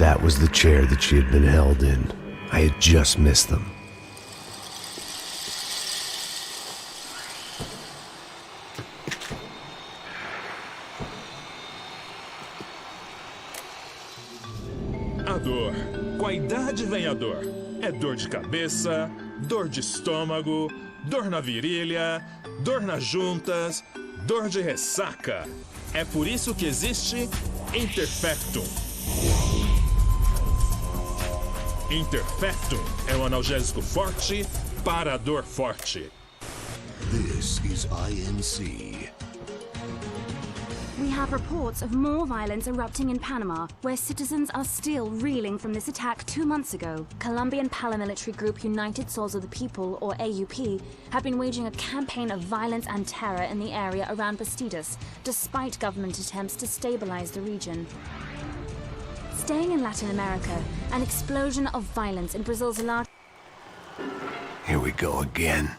Speaker 5: That was the chair that she had been held in. I had just missed them.
Speaker 12: A dor. Com a idade vem a dor. É dor de cabeça, dor de estômago, dor na virilha, dor nas juntas, dor de ressaca. É por isso que existe Interfectum. Interfectum é um analgésico forte para a dor forte.
Speaker 13: This is INC.
Speaker 14: We have reports of more violence erupting in Panama, where citizens are still reeling from this attack 2 months ago. Colombian paramilitary group United Souls of the People, or AUP, have been waging a campaign of violence and terror in the area around Bastidas, despite government attempts to stabilize the region. Staying in Latin America, an explosion of violence in Brazil's large...
Speaker 5: Here we go again.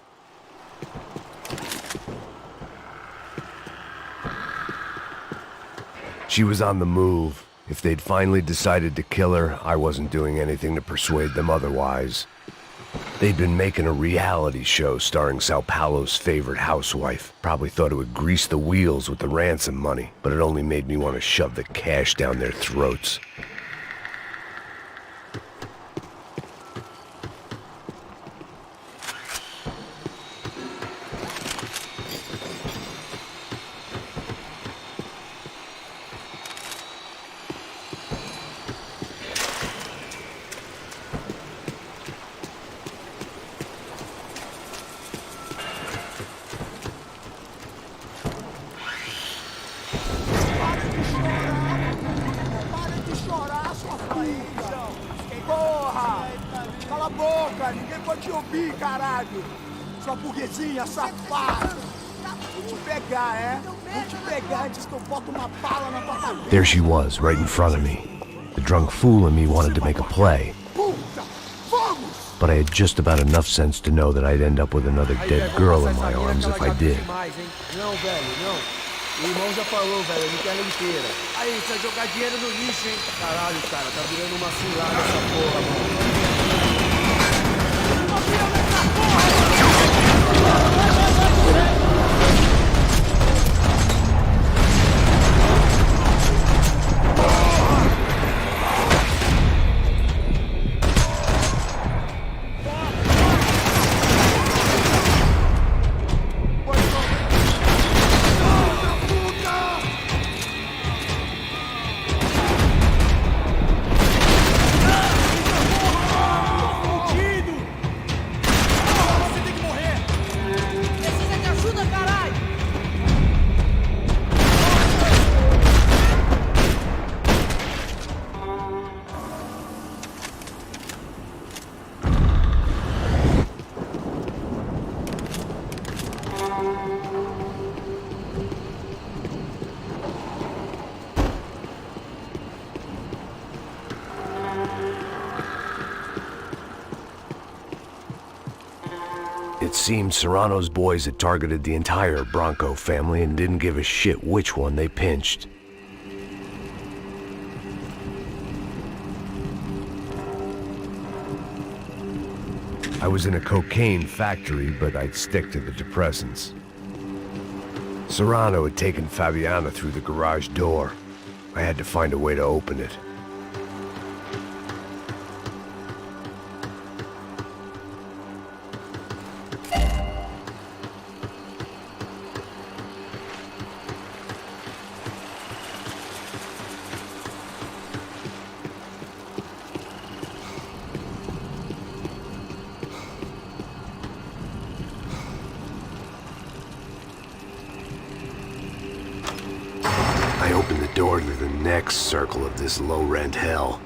Speaker 5: She was on the move. If they'd finally decided to kill her, I wasn't doing anything to persuade them otherwise. They'd been making a reality show starring Sao Paulo's favorite housewife. Probably thought it would grease the wheels with the ransom money, but it only made me want to shove the cash down their throats.
Speaker 11: Cala a boca, ninguém pode te ouvir, caralho! Sua burguesinha safada! Vou te pegar, é? Vou te pegar antes que eu boto uma bala na tua cabeça!
Speaker 5: There she was, right in front of me. The drunk fool in me wanted to make a play.
Speaker 11: Puta! Vamos!
Speaker 5: But I had just about enough sense to know that I'd end up with another dead girl in my arms if I did.
Speaker 11: Não, velho, não. O irmão já falou, velho, eu não quero ela inteira. Aí, você vai jogar dinheiro no lixo, hein? Caralho, cara, tá virando uma cilada essa porra, mano.
Speaker 5: It seemed Serrano's boys had targeted the entire Bronco family and didn't give a shit which one they pinched. I was in a cocaine factory, but I'd stick to the depressants. Serrano had taken Fabiana through the garage door. I had to find a way to open it. I opened the door to the next circle of this low-rent hell.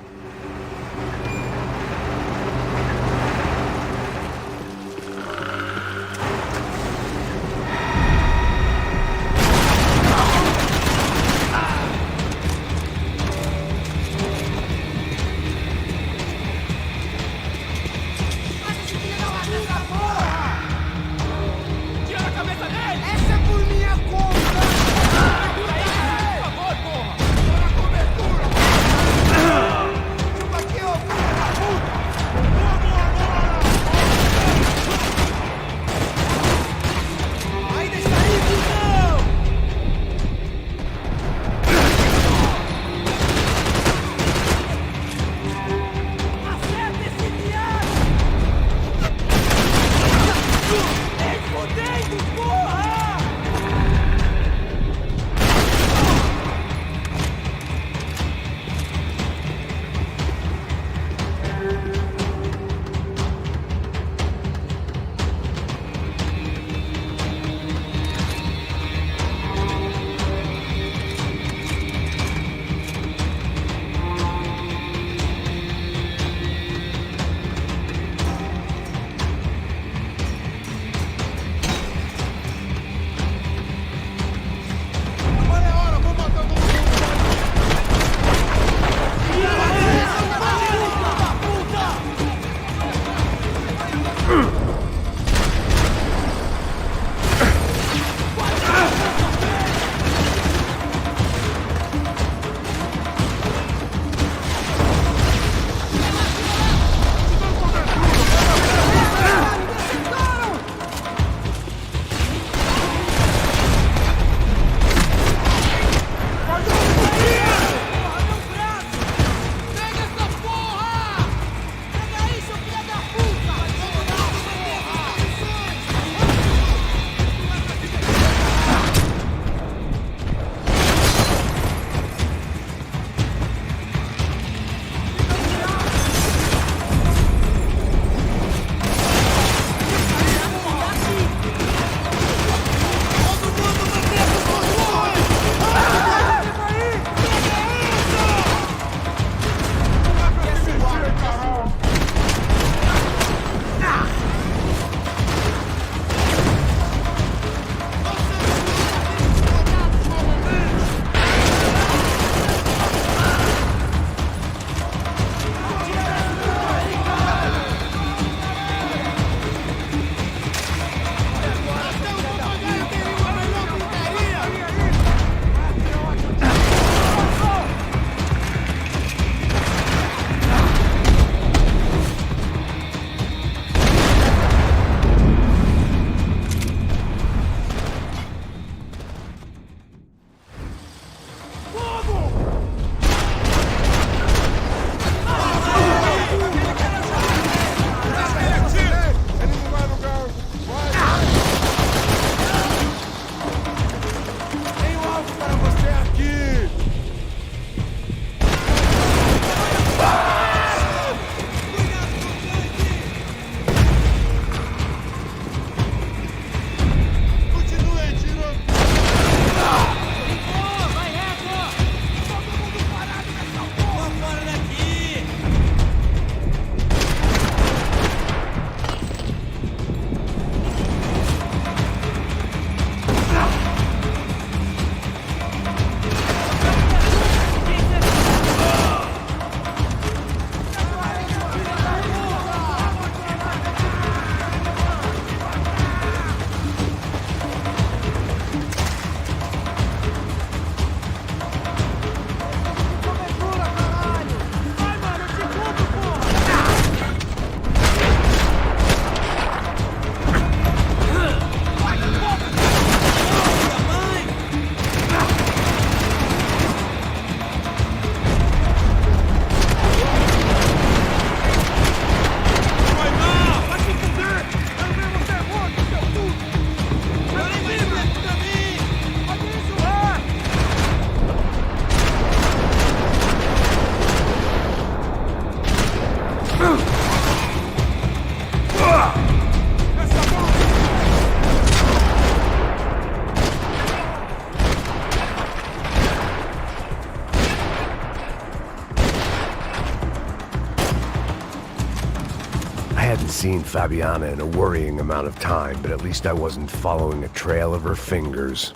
Speaker 5: seen Fabiana in a worrying amount of time, but at least I wasn't following a trail of her fingers.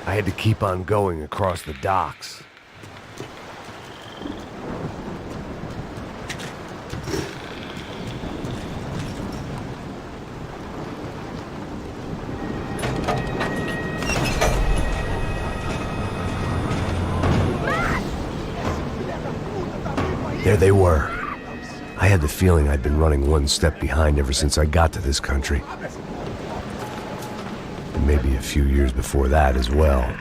Speaker 5: I had to keep on going across the docks. There they were. I had the feeling I'd been running one step behind ever since I got to this country. And maybe a few years before that as well.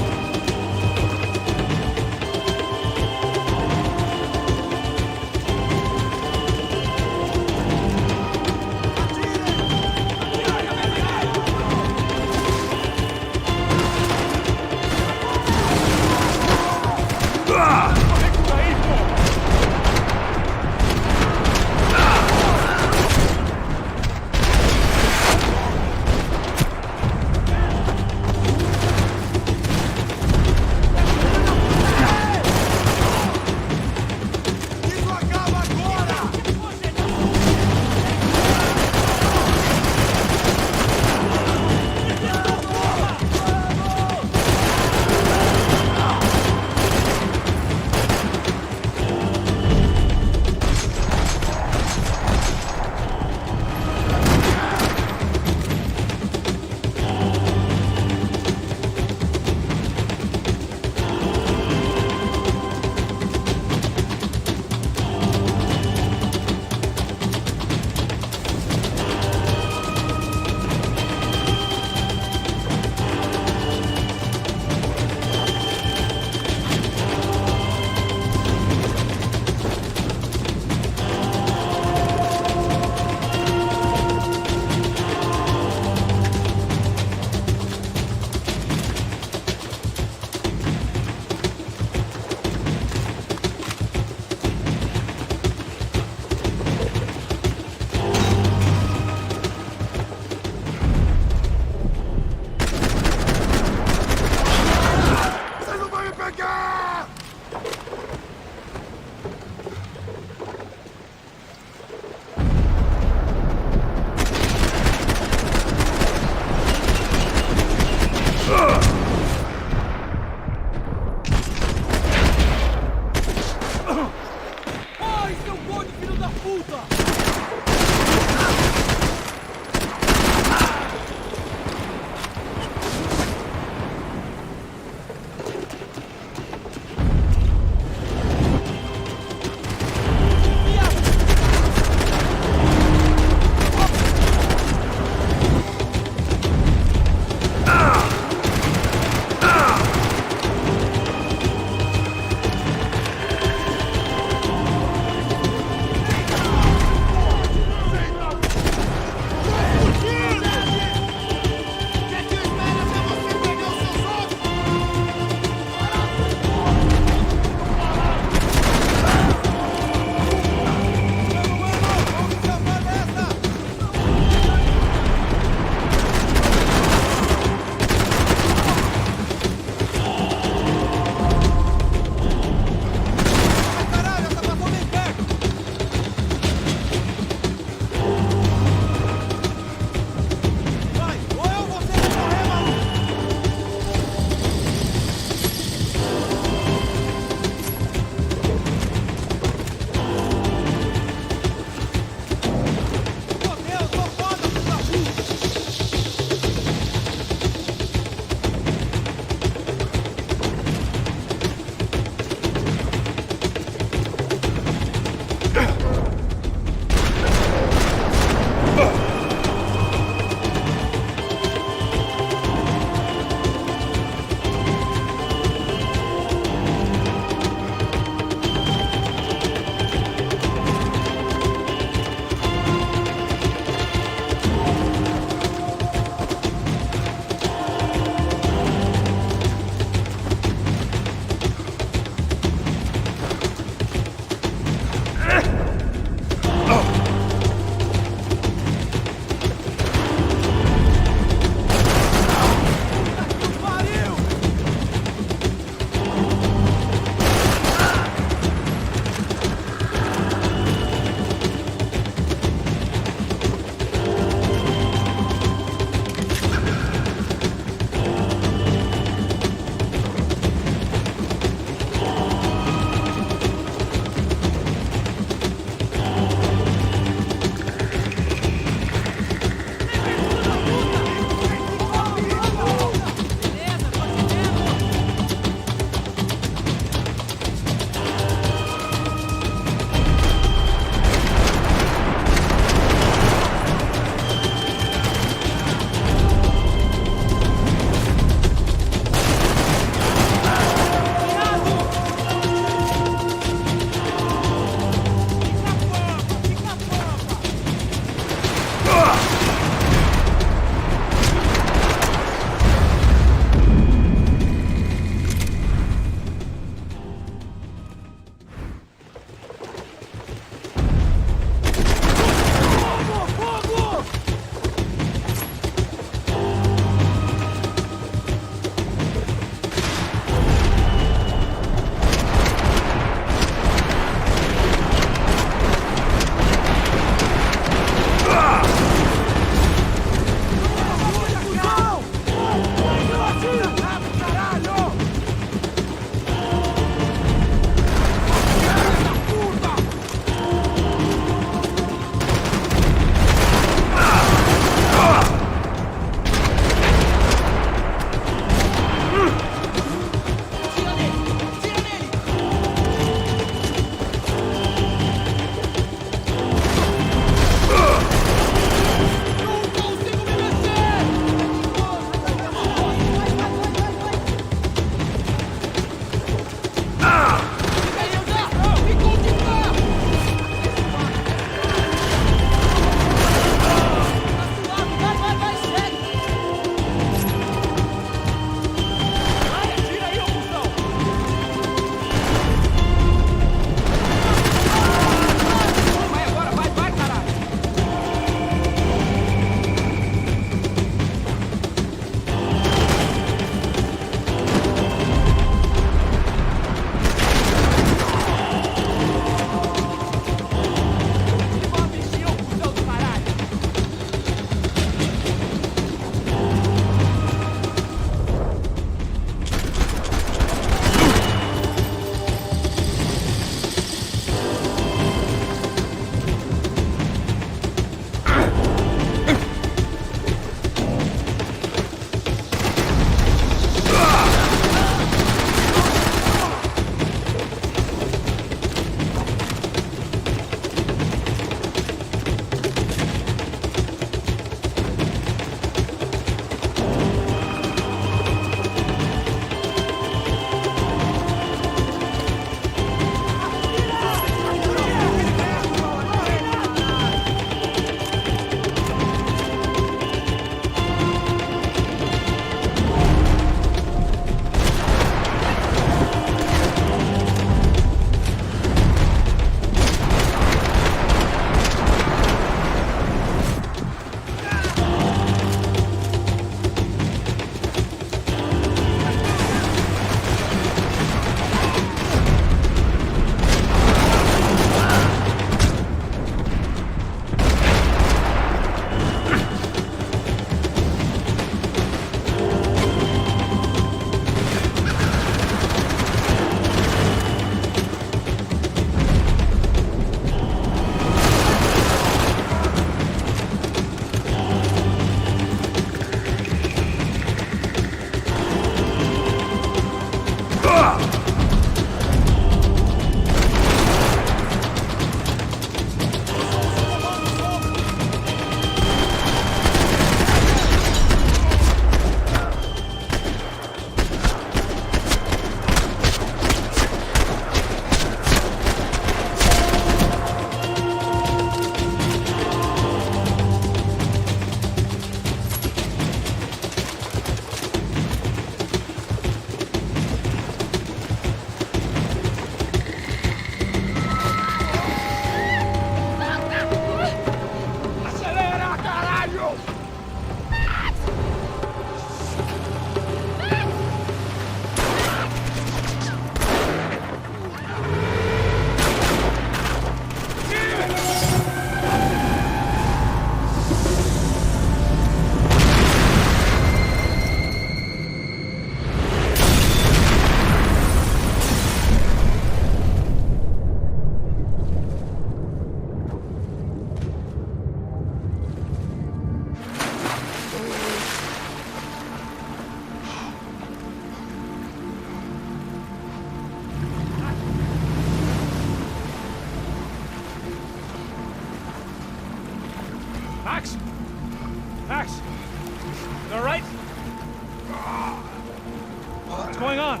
Speaker 3: What's going on?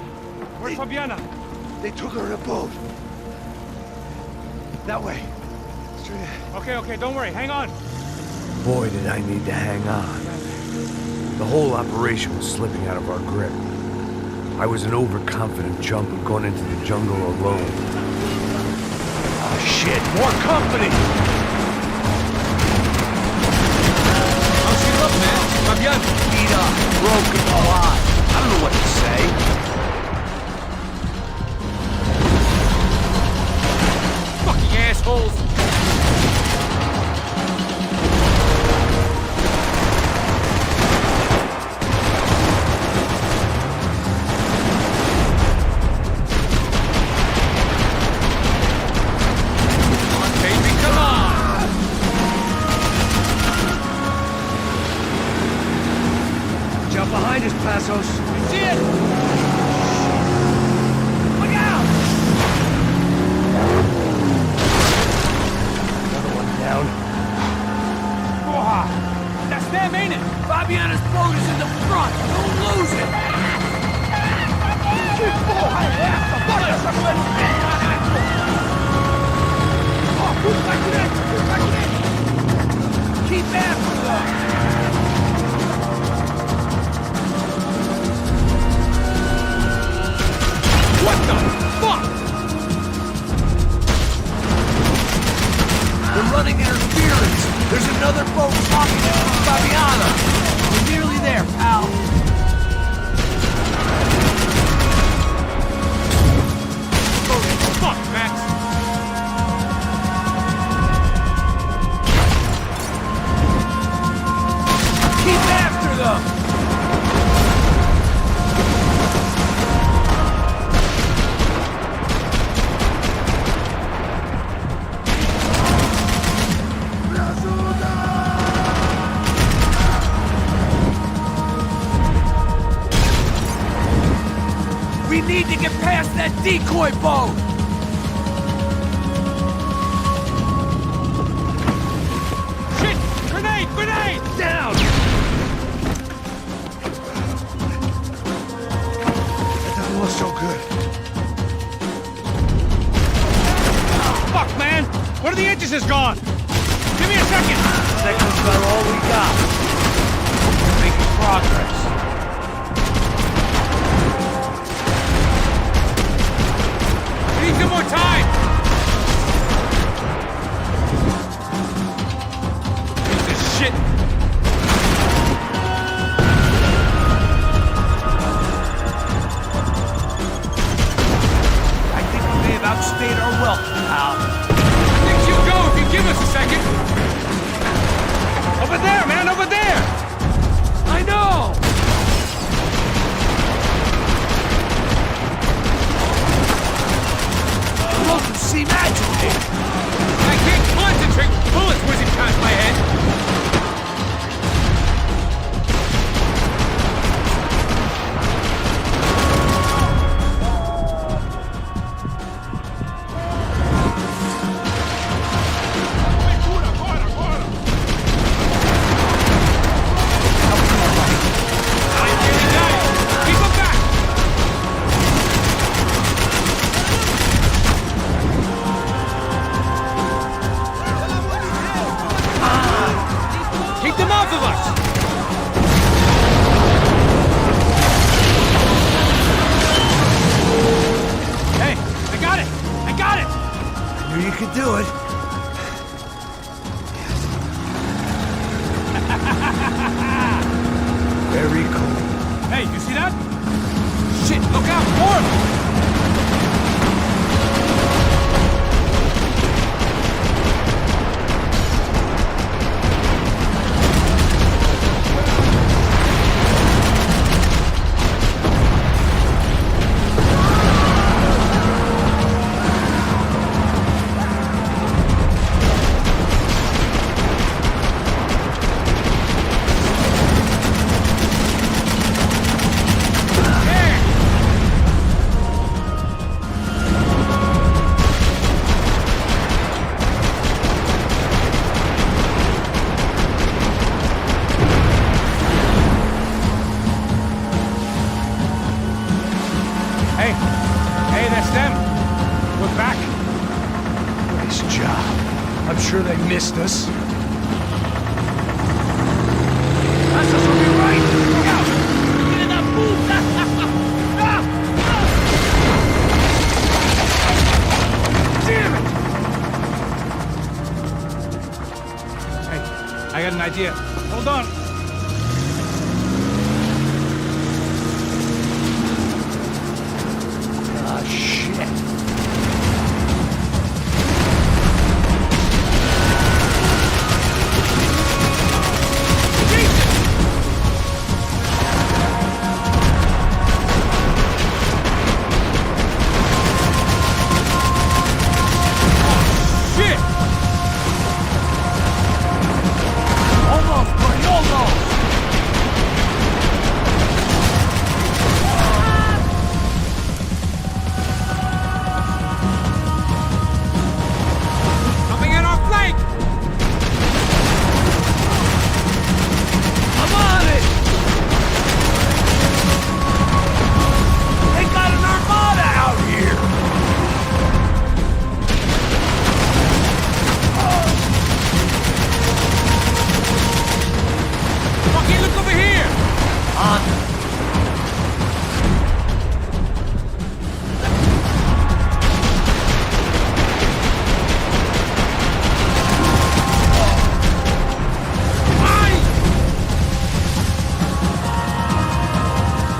Speaker 3: Where's Fabiana?
Speaker 10: They took her in a boat. That way. Straight ahead.
Speaker 3: Okay, don't worry. Hang on.
Speaker 5: Boy, did I need to hang on. The whole operation was slipping out of our grip. I was an overconfident chump who'd gone into the jungle alone.
Speaker 10: Oh shit, more company!
Speaker 2: How's she look, man? Fabiana.
Speaker 10: Beat up, broken, alive. I don't know what to say.
Speaker 2: Fucking assholes.
Speaker 10: Behind us, Passos.
Speaker 3: You see it? Look out!
Speaker 10: Another one down.
Speaker 3: Oh, that's them, ain't it?
Speaker 2: Fabiana's boat is in the front. Don't lose it.
Speaker 3: Keep after them! What the fuck?
Speaker 2: They're running interference. There's another boat talking to Fabiana. We're nearly there, pal.
Speaker 3: Oh, fuck, Max.
Speaker 2: Keep after them. We need to get past that decoy boat!
Speaker 3: Shit! Grenade! Grenade!
Speaker 10: Down! That doesn't look so good.
Speaker 3: Fuck, man! One of the engines is gone! Give me a second!
Speaker 10: Second's about all we got.
Speaker 3: Making progress. We need some more time! Piece of shit!
Speaker 2: I think we may have outstayed our welcome, pal.
Speaker 3: I think she'll go if you give us a second! Over there, man! Over there!
Speaker 2: I know! Welcome, seem agitated.
Speaker 3: I can't concentrate! Bullets whizzing past my head!
Speaker 5: You could do it. Very cool.
Speaker 3: Hey, you see that? Shit, look out, more of them!
Speaker 10: sure they missed us. That's us on your right! Look out! Get in that puta! Damn it!
Speaker 3: Hey, I got an idea. Hold on.
Speaker 10: Ah, shit.
Speaker 3: Shit!
Speaker 10: Almost, buddy, almost!
Speaker 3: Coming in our flank!
Speaker 10: I'm on it! They got an armada out here!
Speaker 3: Fucking look over here!
Speaker 10: On.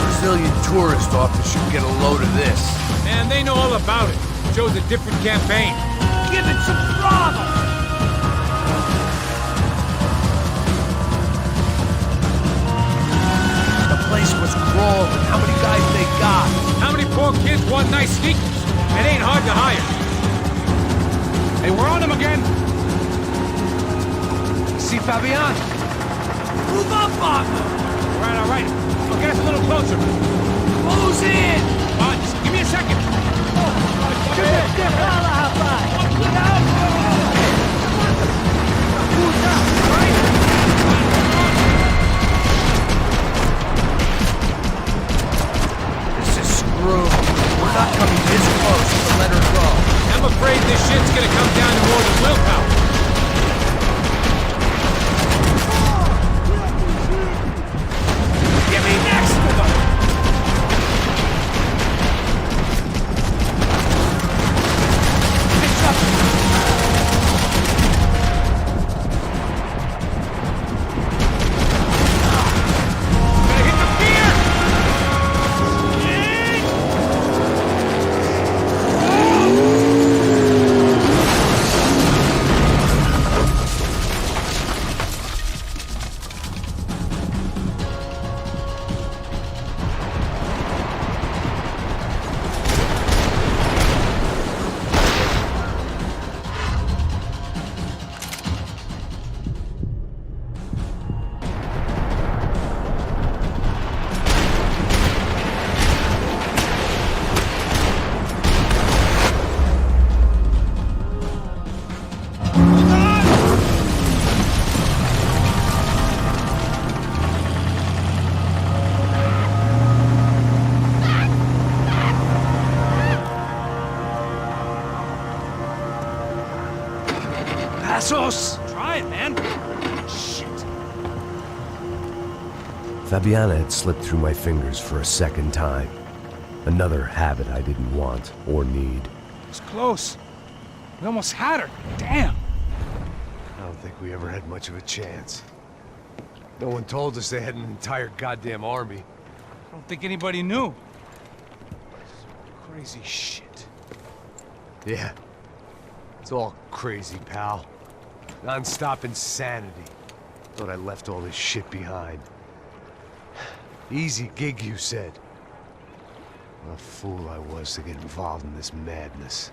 Speaker 10: Brazilian tourist office should get a load of this.
Speaker 3: Man, they know all about it. Shows a different campaign.
Speaker 10: Give it some throttle! The place was crawling. How many guys they got?
Speaker 3: How many poor kids want nice sneakers? It ain't hard to hire. Hey, we're on them again.
Speaker 10: See Fabian? Move up on them!
Speaker 3: All right. Well, get us a little closer.
Speaker 10: Close in!
Speaker 3: Just give me a second.
Speaker 10: This is screwed. We're not coming this close to let her go.
Speaker 3: I'm afraid this shit's gonna come down to more than willpower.
Speaker 10: Get me next to them! It's up!
Speaker 3: Gonna hit the pier!
Speaker 10: Passos!
Speaker 3: Try it, man. Shit.
Speaker 5: Fabiana had slipped through my fingers for a second time. Another habit I didn't want or need.
Speaker 3: It was close. We almost had her. Damn.
Speaker 10: I don't think we ever had much of a chance. No one told us they had an entire goddamn army.
Speaker 3: I don't think anybody knew. Crazy shit.
Speaker 10: Yeah. It's all crazy, pal. Non-stop insanity. Thought I left all this shit behind. Easy gig, you said. What a fool I was to get involved in this madness.